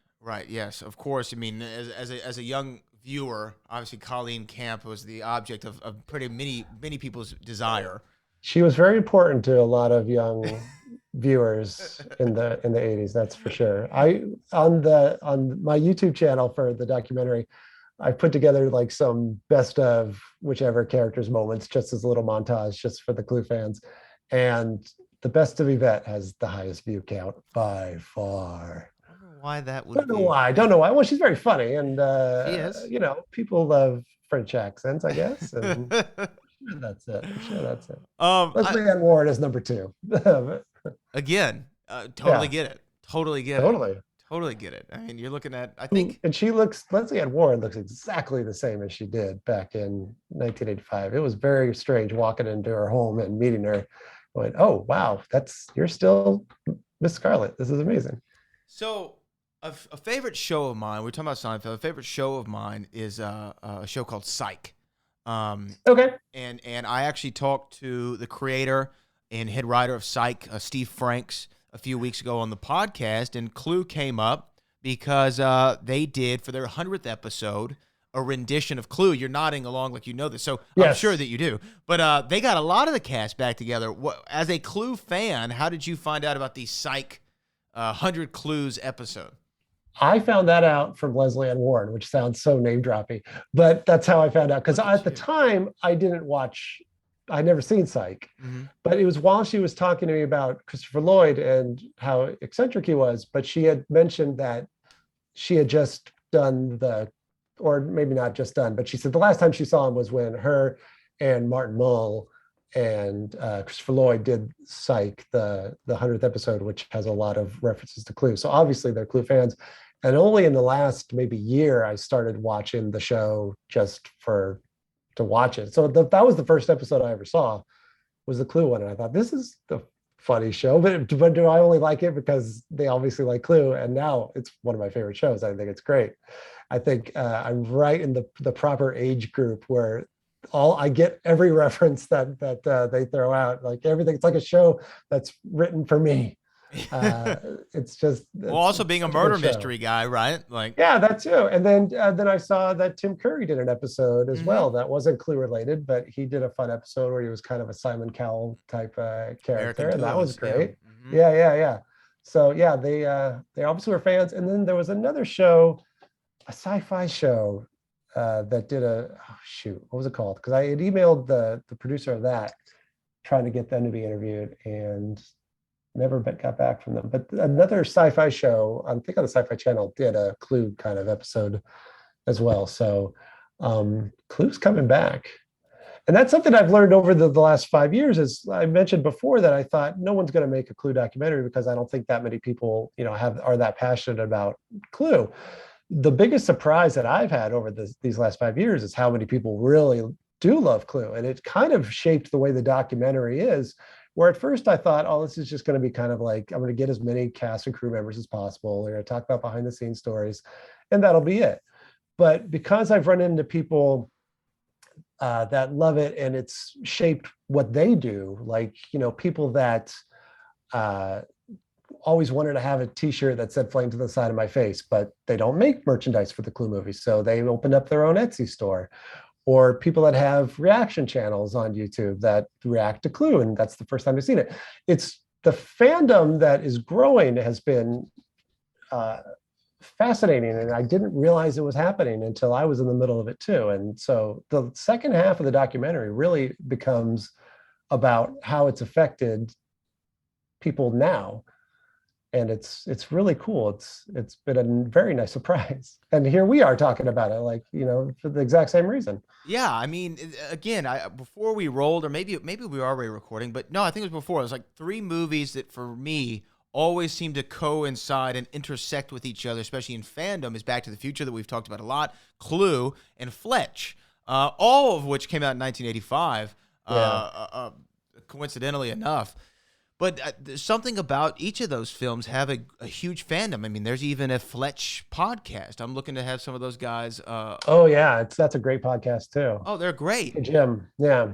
Yes, of course. I mean, as a young viewer, obviously Colleen Camp was the object of pretty many people's desire. She was very important to a lot of young viewers in the 80s. That's for sure. On my YouTube channel for the documentary, I put together like some best of whichever character's moments, just as a little montage, just for the Clue fans. And the best of Yvette has the highest view count by far. I don't know why that would. Don't know why. Well, she's very funny, and she is. People love French accents, I guess. And that's it. That's it. Leslie Ann Warren is number 2. Again, totally get it. Totally get it. I mean, you're looking at, I think. And Leslie Ann Warren looks exactly the same as she did back in 1985. It was very strange walking into her home and meeting her, going, oh, wow, you're still Miss Scarlett. This is amazing. So a favorite show of mine, we're talking about Seinfeld, a favorite show of mine is a show called Psych. Okay. And I actually talked to the creator and head writer of Psych, Steve Franks, a few weeks ago on the podcast, and Clue came up because they did, for their 100th episode, a rendition of Clue. You're nodding along like you know this, so yes. I'm sure that you do. But they got a lot of the cast back together. As a Clue fan, how did you find out about the Psych 100 Clues episode? I found that out from Leslie Ann Warren, which sounds so name-droppy, but that's how I found out. Because at the time, I'd never seen Psych, but it was while she was talking to me about Christopher Lloyd and how eccentric he was, but she had mentioned that she had just done or maybe not just done, but she said the last time she saw him was when her and Martin Mull and Christopher Lloyd did Psych, the 100th episode, which has a lot of references to Clue. So obviously they're Clue fans. And only in the last maybe year, I started watching the show just to watch it. So that was the first episode I ever saw, was the Clue one. And I thought, this is the funny show, but do I only like it because they obviously like Clue? And now it's one of my favorite shows. I think it's great. I think I'm right in the proper age group where I get every reference that they throw out, like everything. It's like a show that's written for me. It's just also being a murder mystery guy, right? Like, yeah, that too. And then I saw that Tim Curry did an episode as well that wasn't Clue related, but he did a fun episode where he was kind of a Simon Cowell type character, and that was great. Yeah. So yeah, they obviously were fans. And then there was another show, a sci-fi show that did what was it called? Because I had emailed the producer of that, trying to get them to be interviewed, and never got back from them. But another sci-fi show, I think on the Sci-Fi Channel, did a Clue kind of episode as well. So Clue's coming back. And that's something I've learned over the last 5 years. As I mentioned before, that I thought no one's going to make a Clue documentary because I don't think that many people, are that passionate about Clue. The biggest surprise that I've had over these last 5 years is how many people really do love Clue. And it kind of shaped the way the documentary is, where at first I thought, oh, this is just going to be kind of like, I'm going to get as many cast and crew members as possible. We're going to talk about behind the scenes stories, and that'll be it. But because I've run into people that love it, and it's shaped what they do, like, people that always wanted to have a t-shirt that said "Flame to the Side of My Face," but they don't make merchandise for the Clue movies. So they opened up their own Etsy store. or people that have reaction channels on YouTube that react to Clue, and that's the first time they've seen it. It's the fandom that is growing has been fascinating, and I didn't realize it was happening until I was in the middle of it too. And so the second half of the documentary really becomes about how it's affected people now, and it's really cool. It's been a very nice surprise, and here we are talking about it, like, for the exact same reason. Yeah, I mean, again, before we rolled, or maybe we were already recording, but no, I think it was before. It was like 3 movies that for me always seem to coincide and intersect with each other, especially in fandom, is Back to the Future, that we've talked about a lot, Clue, and Fletch, all of which came out in 1985, coincidentally enough. But there's something about each of those films have a huge fandom. I mean, there's even a Fletch podcast. I'm looking to have some of those guys. Oh yeah, that's a great podcast too. Oh, they're great. Jim, yeah.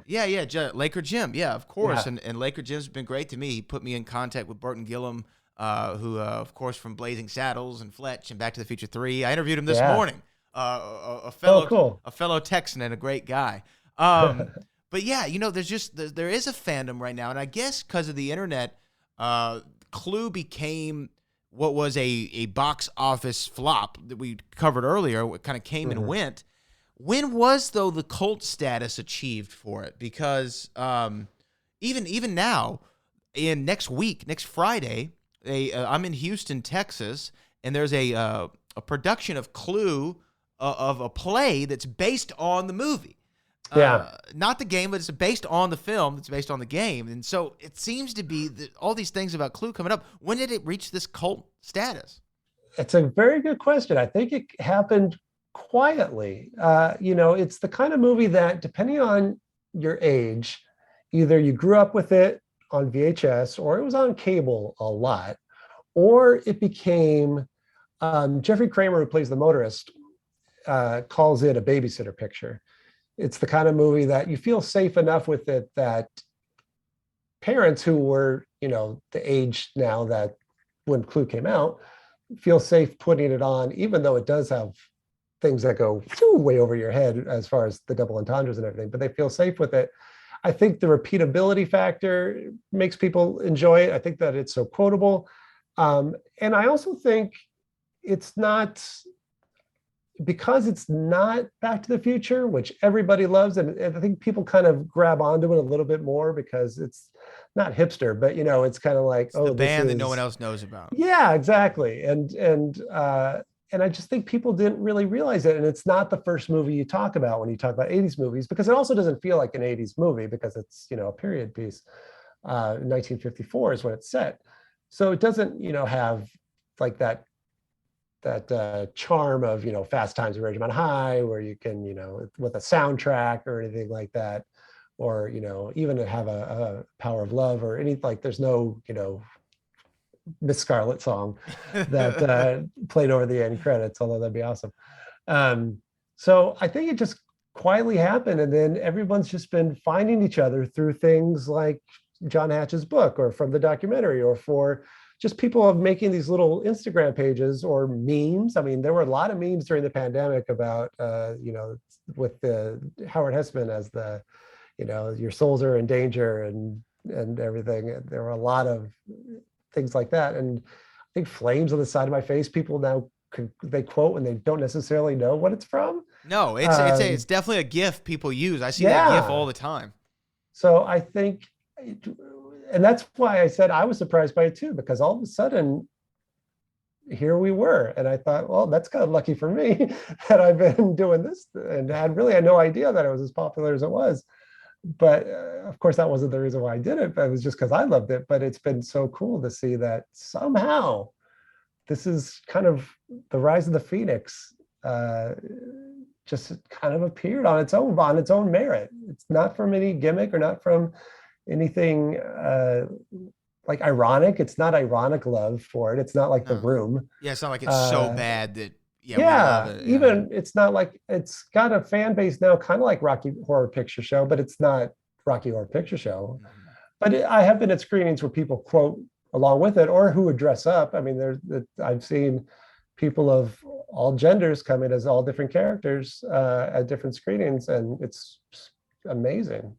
Laker Jim, yeah, of course. Yeah. And Laker Jim's been great to me. He put me in contact with Burton Gillum, who, of course, from Blazing Saddles and Fletch and Back to the Future 3. I interviewed him this morning. A fellow Texan and a great guy. But yeah, there is a fandom right now, and I guess because of the internet, Clue became what was a box office flop that we covered earlier. It kind of came and went. When was, though, the cult status achieved for it? Because even now, next Friday, I'm in Houston, Texas, and there's a production of Clue of a play that's based on the movie. Not the game, but it's based on the film that's based on the game. And so it seems to be that all these things about Clue coming up. When did it reach this cult status? It's a very good question. I think it happened quietly. It's the kind of movie that, depending on your age, either you grew up with it on VHS or it was on cable a lot, or it became, Jeffrey Kramer, who plays the motorist, calls it a babysitter picture. It's the kind of movie that you feel safe enough with it that parents who were, the age now that when Clue came out, feel safe putting it on, even though it does have things that go way over your head as far as the double entendres and everything, but they feel safe with it. I think the repeatability factor makes people enjoy it. I think that it's so quotable. And I also think it's not, because it's not Back to the Future, which everybody loves, and I think people kind of grab onto it a little bit more because it's not hipster, but it's kind of like, it's the band that no one else knows about. Yeah, exactly. And I just think people didn't really realize it. And it's not the first movie you talk about when you talk about 80s movies, because it also doesn't feel like an 80s movie because it's, a period piece. 1954 is when it's set. So it doesn't, have like that charm of, Fast Times at Ridgemont High, where you can, with a soundtrack or anything like that, or, even have a Power of Love or any, like, there's no, Miss Scarlet song that played over the end credits, although that'd be awesome. So I think it just quietly happened, and then everyone's just been finding each other through things like John Hatch's book, or from the documentary, or for just people making these little Instagram pages or memes. I mean, there were a lot of memes during the pandemic about, with the Howard Hessman as the, your souls are in danger and everything. There were a lot of things like that. And I think flames on the side of my face, people now, they quote when they don't necessarily know what it's from. No, it's definitely a GIF people use. I see that GIF all the time. So I think, and that's why I said I was surprised by it too, because all of a sudden, here we were. And I thought, well, that's kind of lucky for me that I've been doing this and had no idea that it was as popular as it was. But of course, that wasn't the reason why I did it. But it was just because I loved it. But it's been so cool to see that somehow this is kind of the rise of the Phoenix, just kind of appeared on its own merit. It's not from any gimmick or not from anything like ironic. It's not ironic love for it. It's not like The Room. Yeah, it's not like it's so bad that we love it. Even it's not like, it's got a fan base now, kind of like Rocky Horror Picture Show, but it's not Rocky Horror Picture Show. But I have been at screenings where people quote along with it, or who would dress up. I mean, I've seen people of all genders come in as all different characters at different screenings, and it's amazing.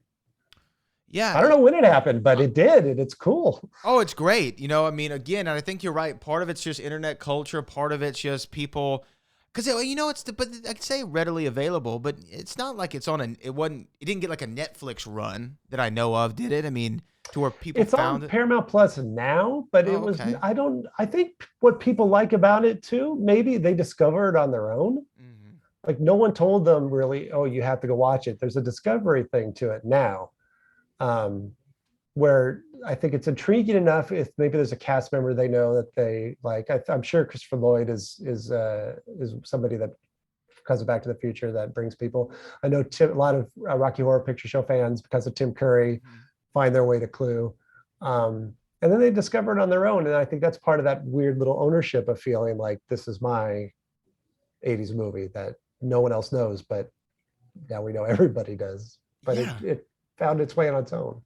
Yeah. I don't know when it happened, but it did, and it's cool. Oh, it's great. I mean, again, and I think you're right. Part of it's just internet culture. Part of it's just people, because but I'd say readily available, but it's not like it's on it didn't get like a Netflix run that I know of, did it? I mean, to where people It's found on it. Paramount Plus now, but it was, okay. I think what people like about it too, maybe they discover it on their own. Mhm. Like no one told them really, oh, you have to go watch it. There's a discovery thing to it now. Where I think it's intriguing enough if maybe there's a cast member they know that they like. I'm sure Christopher Lloyd is somebody that, because of Back to the Future, that brings people. I know a lot of Rocky Horror Picture Show fans, because of Tim Curry, find their way to Clue. And then they discover it on their own. And I think that's part of that weird little ownership of feeling like this is my 80s movie that no one else knows, but now we know everybody does. But Yeah. it found its way on its own.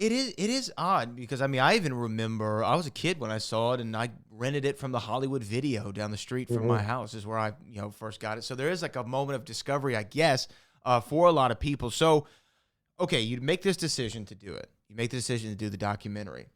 It is odd because I mean I even remember I was a kid when I saw it, and I rented it from the Hollywood Video down the street from my house is where I first got it. So there is like a moment of discovery, I guess, for a lot of people. So okay, you make this decision to do it. You make the decision to do the documentary.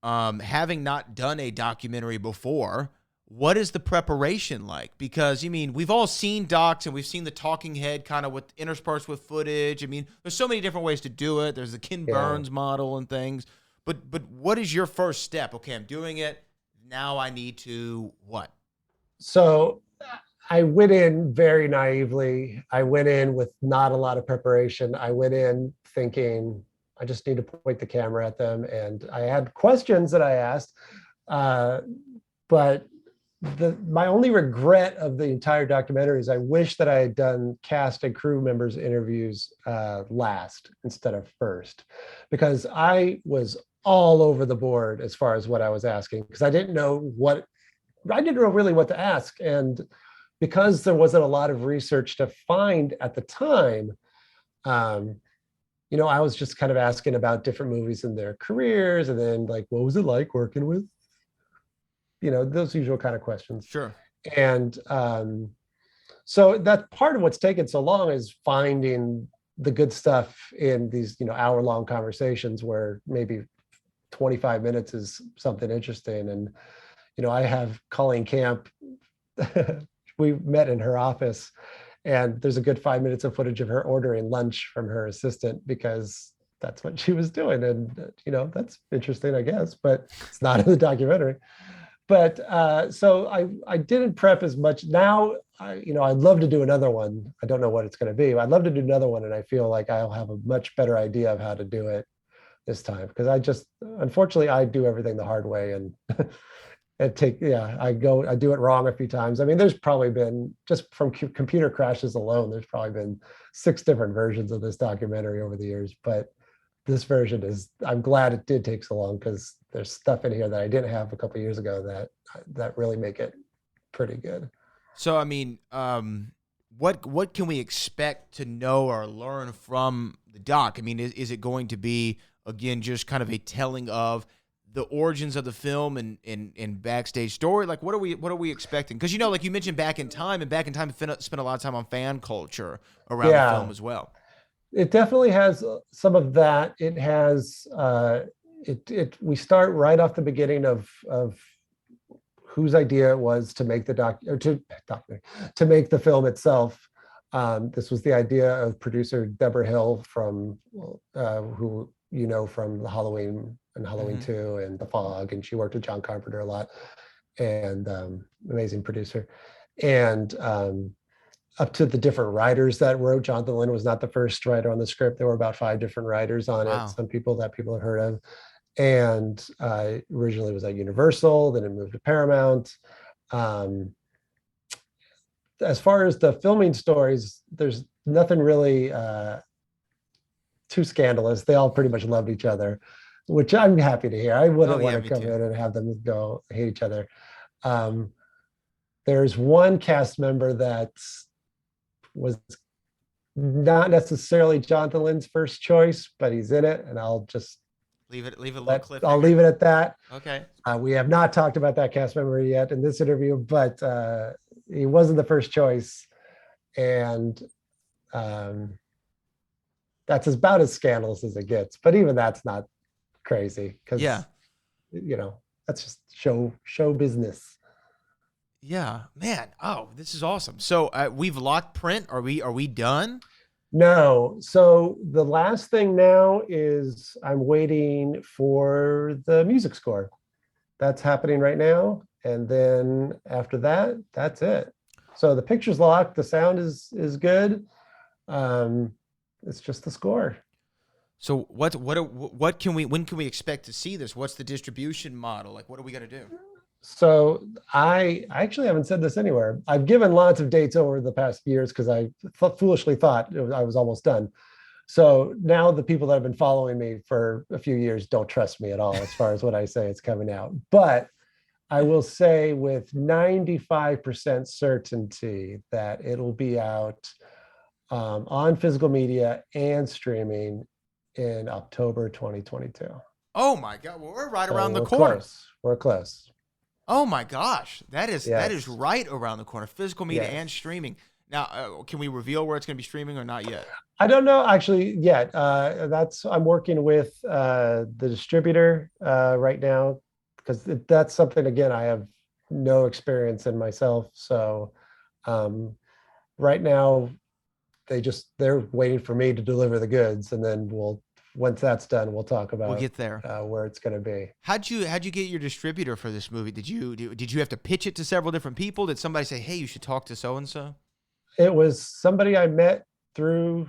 Having not done a documentary before, what is the preparation like? Because, we've all seen docs and we've seen the talking head kind of with interspersed with footage. I mean, there's so many different ways to do it. There's the Ken Burns model and things. But what is your first step? Okay, I'm doing it. Now I need to what? So I went in very naively. I went in with not a lot of preparation. I went in thinking I just need to point the camera at them. And I had questions that I asked, but my only regret of the entire documentary is I wish that I had done cast and crew members interviews last instead of first, because I was all over the board as far as what I was asking, because I didn't know really what to ask. And because there wasn't a lot of research to find at the time, I was just kind of asking about different movies and their careers, and then like, what was it like working with, those usual kind of questions. Sure. And so that's part of what's taken so long, is finding the good stuff in these, hour-long conversations where maybe 25 minutes is something interesting. And, I have Colleen Camp, we met in her office, and there's a good 5 minutes of footage of her ordering lunch from her assistant because that's what she was doing. And, that's interesting, I guess, but it's not in the documentary. But so I didn't prep as much. Now, I'd love to do another one. I don't know what it's going to be. I'd love to do another one, and I feel like I'll have a much better idea of how to do it this time, because unfortunately, I do everything the hard way, and I do it wrong a few times. I mean, there's probably been, just from computer crashes alone, there's probably been 6 different versions of this documentary over the years. But this version I'm glad it did take so long, because there's stuff in here that I didn't have a couple of years ago that really make it pretty good. So, what can we expect to know or learn from the doc? I mean, is it going to be, again, just kind of a telling of the origins of the film and backstage story? Like, what are we expecting? Because, like you mentioned Back in Time, and Back in Time spent a lot of time on fan culture around the film as well. It definitely has some of that. It has we start right off the beginning of whose idea it was to make to make the film itself. This was the idea of producer Deborah Hill from who from the Halloween and Halloween 2 and The Fog, and she worked with John Carpenter a lot, and amazing producer. And up to the different writers that wrote. Jonathan Lynn was not the first writer on the script. There were about 5 different writers on it. Some people have heard of. And originally was at Universal, then it moved to Paramount. As far as the filming stories, there's nothing really too scandalous. They all pretty much loved each other, which I'm happy to hear. I wouldn't want to come in and have them go hate each other. There's one cast member that was not necessarily Jonathan Lynn's first choice, but he's in it, and I'll just Leave it a little cliffhanger. I'll leave it at that. Okay. We have not talked about that cast member yet in this interview, but he wasn't the first choice. And that's about as scandalous as it gets. But even that's not crazy because, that's just show business. Yeah, man. Oh, this is awesome. So we've locked print. Are we done? No. So the last thing now is I'm waiting for the music score. That's happening right now. And then after that, that's it. So the picture's locked. The sound is good. It's just the score. So when can we expect to see this? What's the distribution model? Like, what are we going to do? So I actually haven't said this anywhere. I've given lots of dates over the past years because I foolishly thought I was almost done. So now the people that have been following me for a few years don't trust me at all as far as what I say it's coming out. But I will say with 95% certainty that it'll be out on physical media and streaming in October 2022. Oh my God. Well, we're right around the we're corner. Close. We're close. Oh my gosh, that is Yes. right around the corner. Physical media Yes. and streaming. Now, can we reveal where it's going to be streaming or not yet? I don't know actually yet. I'm working with the distributor right now because that's something again I have no experience in myself. So right now they're waiting for me to deliver the goods, and then once that's done, we'll talk about We'll get there. Where it's going to be. How'd you get your distributor for this movie? Did you have to pitch it to several different people? Did somebody say, "Hey, you should talk to so and so"? It was somebody I met through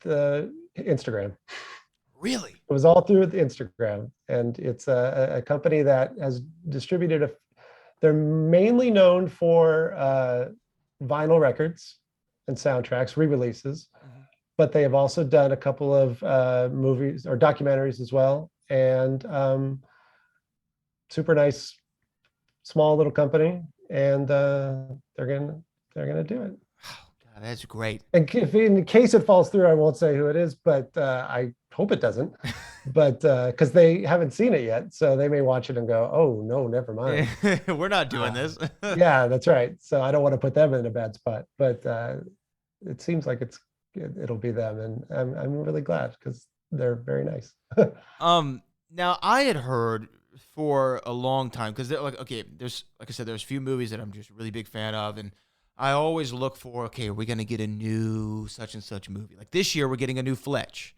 the Instagram. Really? It was all through the Instagram, and it's a company that has distributed they're mainly known for vinyl records and soundtracks, re-releases. But they have also done a couple of movies or documentaries as well, and super nice, small little company, and they're gonna do it. Oh, God, that's great. And if in case it falls through, I won't say who it is, but I hope it doesn't. But because they haven't seen it yet, so they may watch it and go, "Oh no, never mind. We're not doing this." Yeah, that's right. So I don't want to put them in a bad spot, but it seems like it'll be them, and I'm really glad because they're very nice. Now I had heard for a long time because there's like I said, there's a few movies that I'm just a really big fan of, and I always look for are we gonna get a new such and such movie? Like this year, we're getting a new Fletch,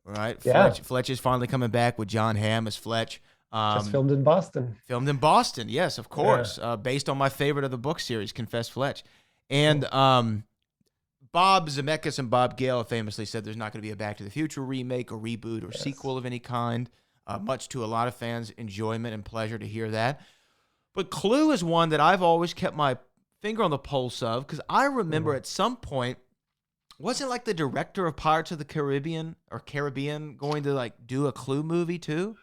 right? Yeah. Fletch is finally coming back with John Hamm as Fletch. Just filmed in Boston. Filmed in Boston, yes, of course. Yeah. Based on my favorite of the book series, Confess Fletch, and Bob Zemeckis and Bob Gale have famously said there's not going to be a Back to the Future remake or reboot or sequel of any kind, much to a lot of fans' enjoyment and pleasure to hear that. But Clue is one that I've always kept my finger on the pulse of because I remember at some point, wasn't like the director of Pirates of the Caribbean going to do a Clue movie too?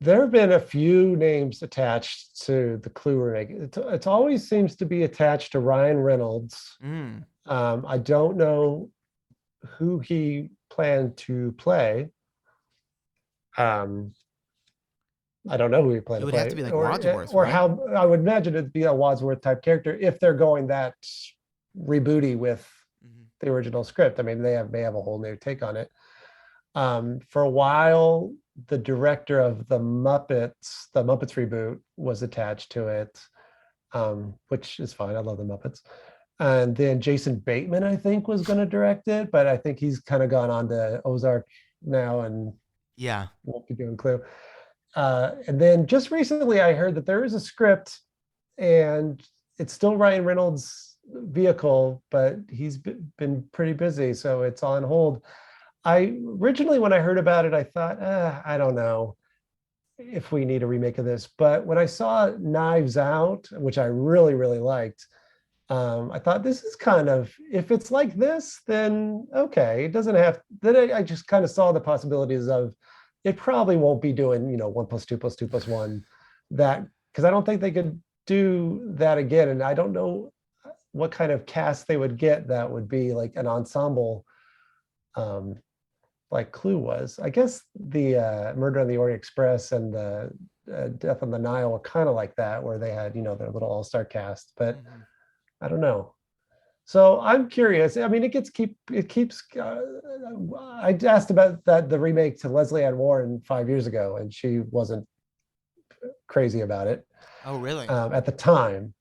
There have been a few names attached to the Clue remake. It always seems to be attached to Ryan Reynolds. I don't know who he planned to play. I don't know who he planned to play. It would have to be like Wadsworth, or right? how I would imagine it'd be a Wadsworth type character if they're going that rebooty with the original script. I mean, may have a whole new take on it. For a while, the director of the Muppets reboot was attached to it, which is fine. I love the Muppets. And then Jason Bateman, I think, was going to direct it, but I think he's kind of gone on to Ozark now and won't be doing Clue. And then just recently, I heard that there is a script, and it's still Ryan Reynolds' vehicle, but he's been pretty busy, so it's on hold. Originally, when I heard about it, I thought, I don't know if we need a remake of this. But when I saw Knives Out, which I really, really liked, I thought this is kind of, if it's like this, then okay, it doesn't have, then I just kind of saw the possibilities of it probably won't be doing, 1 + 2 + 2 + 1, that, because I don't think they could do that again. And I don't know what kind of cast they would get that would be like an ensemble, like Clue was. I guess the Murder on the Orient Express and the Death on the Nile were kind of like that, where they had, their little all-star cast, but I don't know. So I'm curious. I mean, it keeps. I asked about the remake to Leslie Ann Warren 5 years ago, and she wasn't crazy about it. Oh, really? At the time.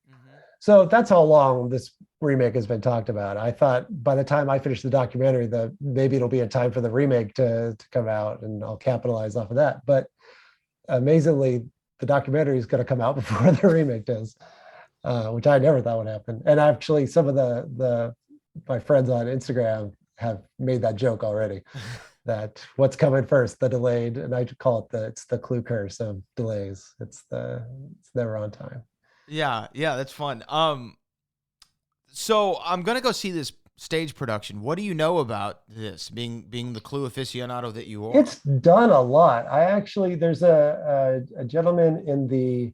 So that's how long this remake has been talked about. I thought by the time I finish the documentary, maybe it'll be in time for the remake to come out, and I'll capitalize off of that. But amazingly, the documentary is going to come out before the remake does, which I never thought would happen. And actually, some of my friends on Instagram have made that joke already. That what's coming first, the delayed, and I call it it's the Clue curse of delays. It's never on time. Yeah, that's fun. So I'm gonna go see this stage production. What do you know about this? Being the Clue aficionado that you are. It's done a lot. There's a gentleman in the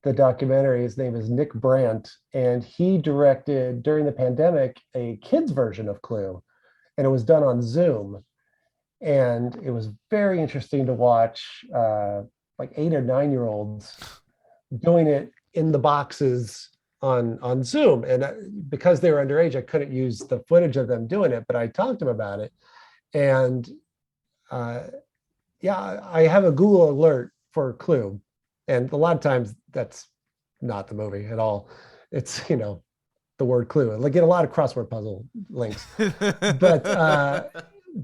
documentary. His name is Nick Brandt, and he directed during the pandemic a kids version of Clue, and it was done on Zoom, and it was very interesting to watch like 8 or 9-year-olds doing it in the boxes on Zoom. And because they were underage, I couldn't use the footage of them doing it, but I talked to them about it. And I have a Google alert for Clue. And a lot of times that's not the movie at all. It's, the word Clue. I get a lot of crossword puzzle links.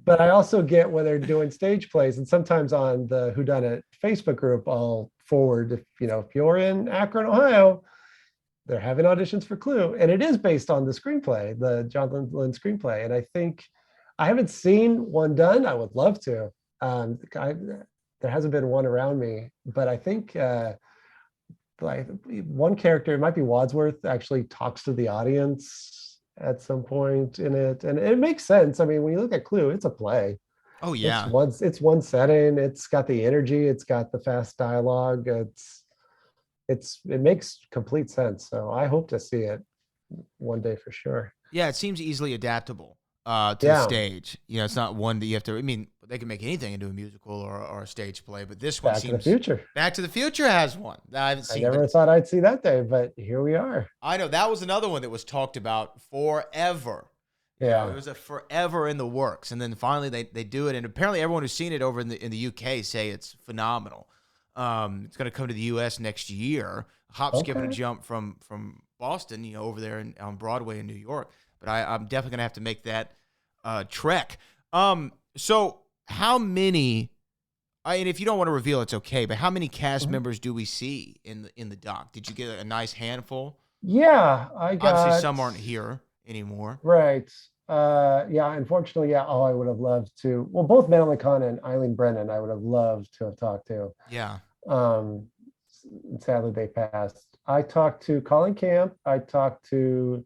But I also get when they're doing stage plays, and sometimes on the Whodunit Facebook group, I'll forward, if you're in Akron, Ohio, they're having auditions for Clue, and it is based on the screenplay, the Jonathan Lynn screenplay. And I think I haven't seen one done. I would love to. There hasn't been one around me, but I think like one character, it might be Wadsworth, actually talks to the audience at some point in it, and it makes sense. I mean, when you look at Clue, it's a play. Oh yeah, it's one setting. It's got the energy. It's got the fast dialogue. It makes complete sense. So I hope to see it one day for sure. Yeah, it seems easily adaptable to the stage. It's not one that you have to. I mean, they can make anything into a musical or a stage play, but this one seems. Back to the Future. Back to the Future has one. I haven't seen. I never thought I'd see that day, but here we are. I know that was another one that was talked about forever. Yeah, it was a forever in the works, and then finally they do it, and apparently everyone who's seen it over in the UK say it's phenomenal. It's going to come to the US next year. Hop, skip, and a jump from Boston, over there on Broadway in New York. But I'm definitely going to have to make that trek. So how many? And if you don't want to reveal, it's okay. But how many cast members do we see in the doc? Did you get a nice handful? Yeah, I got. Obviously, some aren't here anymore. Right. Unfortunately, Oh, I would have loved to. Well, both Madeline Kahn and Eileen Brennan, I would have loved to have talked to. Yeah. Sadly, they passed. I talked to Colin Camp. I talked to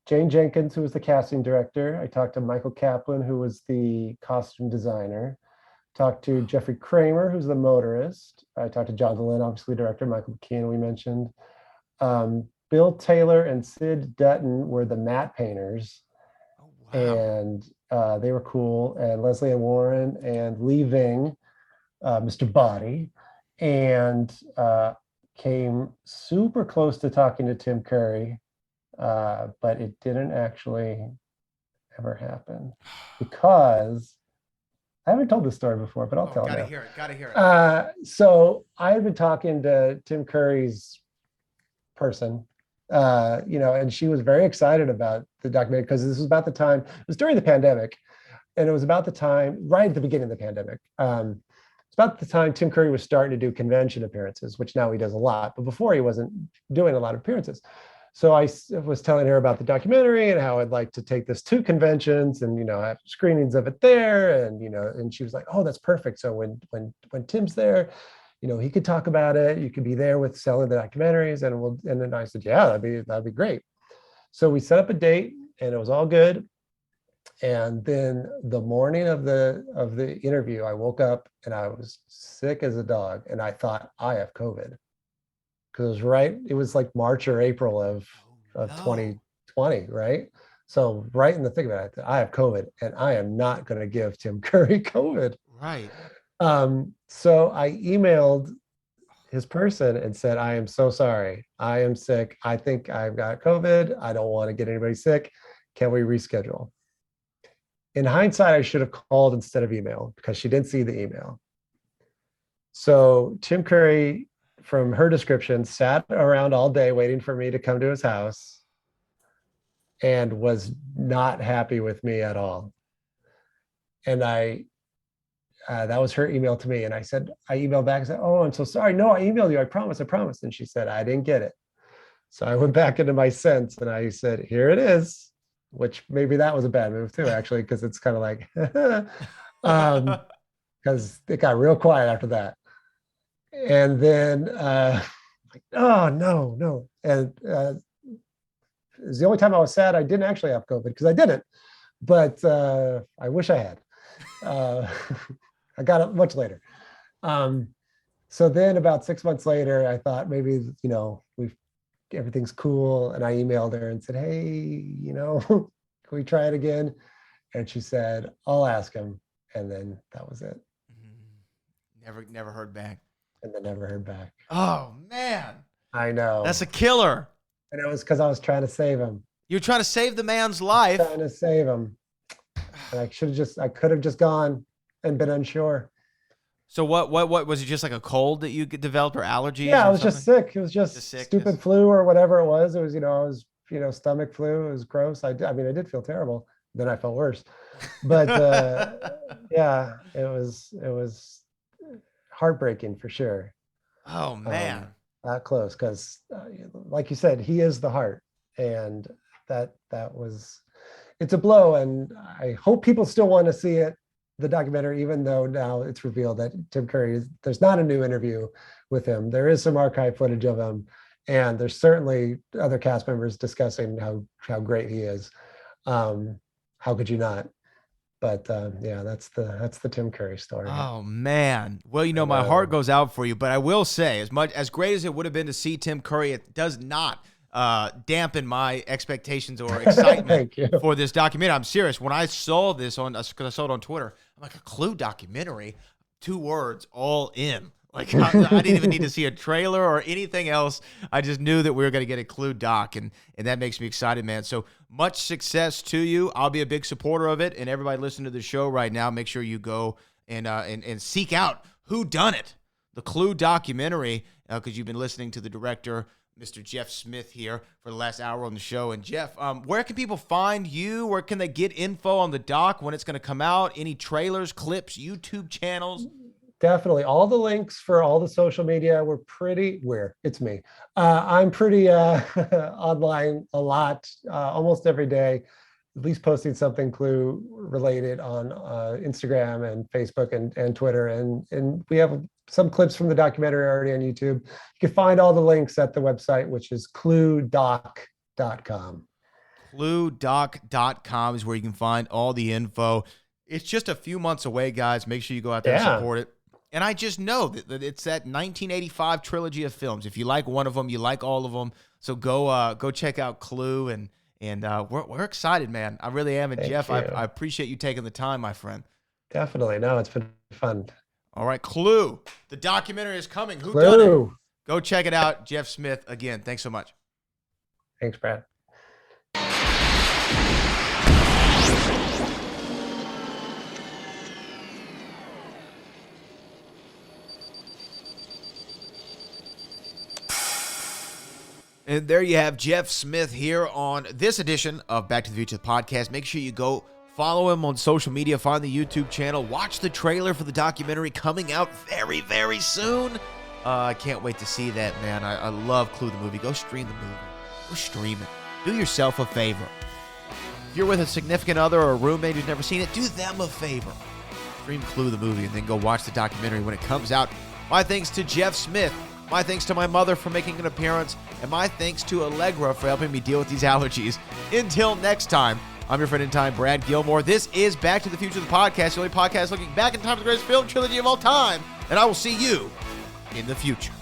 Jane Jenkins, who was the casting director. I talked to Michael Kaplan, who was the costume designer. Talked to Jeffrey Kramer, who's the motorist. I talked to Jonathan Lynn, obviously director, Michael McKean, we mentioned. Bill Taylor and Sid Dutton were the matte painters. Oh, wow. And they were cool. And Leslie Ann Warren and Lee Ving, Mr. Body, and came super close to talking to Tim Curry, but it didn't actually ever happen because I haven't told this story before, but I'll tell it now. Gotta hear it. So I had been talking to Tim Curry's person, and she was very excited about the documentary because this was about the time, it was during the pandemic, and it was about the time, right at the beginning of the pandemic. It's about the time Tim Curry was starting to do convention appearances, which now he does a lot, but before he wasn't doing a lot of appearances. So I was telling her about the documentary and how I'd like to take this to conventions and, have screenings of it there. And, and she was like, oh, that's perfect. So when Tim's there, he could talk about it. You could be there with selling the documentaries. And then I said, yeah, that'd be great. So we set up a date and it was all good. And then the morning of the interview, I woke up and I was sick as a dog. And I thought, I have COVID. Because it was like March or April of 2020, right? So right in the thick of it, I have COVID, and I am not going to give Tim Curry COVID. Right. So I emailed his person and said, I am so sorry. I am sick. I think I've got COVID. I don't want to get anybody sick. Can we reschedule? In hindsight, I should have called instead of email because she didn't see the email. So Tim Curry, from her description, sat around all day waiting for me to come to his house and was not happy with me at all. And that was her email to me. And I emailed back and said, oh, I'm so sorry. No, I emailed you. I promise. And she said, I didn't get it. So I went back into my sense and I said, here it is, which maybe that was a bad move too, actually, because it's kind of like, because it got real quiet after that. And then, like, oh, no. And it was the only time I was sad I didn't actually have COVID, because I didn't, but I wish I had. I got it much later. So then about 6 months later, I thought maybe, everything's cool. And I emailed her and said, hey, can we try it again? And she said, I'll ask him. And then that was it. Never heard back. And then never heard back. Oh, man. I know. That's a killer. And it was because I was trying to save him. You're trying to save the man's life. Trying to save him. And I could have just gone and been unsure. So what was it, just like a cold that you developed, or allergies? Yeah, I was something? just sick. It was just stupid flu or whatever it was. It was, I was, stomach flu. It was gross. I did feel terrible. Then I felt worse. But yeah, it was heartbreaking for sure. Oh man. That close, because like you said, he is the heart, and that was, it's a blow. And I hope people still want to see it, the documentary, even though now it's revealed that Tim Curry there's not a new interview with him. There is some archive footage of him, and there's certainly other cast members discussing how great he is. How could you not? But yeah, that's the Tim Curry story. Oh man. Well, my heart goes out for you, but I will say, as great as it would have been to see Tim Curry, it does not dampen my expectations or excitement for this documentary. I'm serious. When I saw this because I saw it on Twitter, I'm like, a Clue documentary, 2 words, all in. Like I didn't even need to see a trailer or anything else. I just knew that we were going to get a Clue doc, and that makes me excited, man. So much success to you. I'll be a big supporter of it, and everybody listening to the show right now, make sure you go and seek out Who Done It, the Clue documentary, because you've been listening to the director, Mr. Jeff Smith, here for the last hour on the show. And Jeff, where can people find you? Where can they get info on the doc, when it's going to come out? Any trailers, clips, YouTube channels? Definitely. All the links for all the social media, it's me. I'm pretty online a lot, almost every day, at least posting something Clue related on Instagram and Facebook and Twitter. And we have some clips from the documentary already on YouTube. You can find all the links at the website, which is cluedoc.com. Cluedoc.com is where you can find all the info. It's just a few months away, guys. Make sure you go out there and support it. And I just know that it's that 1985 trilogy of films. If you like one of them, you like all of them. So go check out Clue, and we're excited, man. I really am. And Jeff, I appreciate you taking the time, my friend. Definitely. No, it's been fun. All right, Clue. The documentary is coming. Who done it? Go check it out. Jeff Smith, again, thanks so much. Thanks, Brad. And there you have Jeff Smith here on this edition of Back to the Future podcast. Make sure you go follow him on social media, find the YouTube channel, watch the trailer for the documentary coming out very, very soon. I can't wait to see that, man. I love Clue the movie. Go stream the movie. Go stream it. Do yourself a favor. If you're with a significant other or a roommate who's never seen it, do them a favor. Stream Clue the movie and then go watch the documentary when it comes out. My thanks to Jeff Smith. My thanks to my mother for making an appearance, and my thanks to Allegra for helping me deal with these allergies. Until next time, I'm your friend in time, Brad Gilmore. This is Back to the Future, the podcast, the only podcast looking back in time to the greatest film trilogy of all time, and I will see you in the future.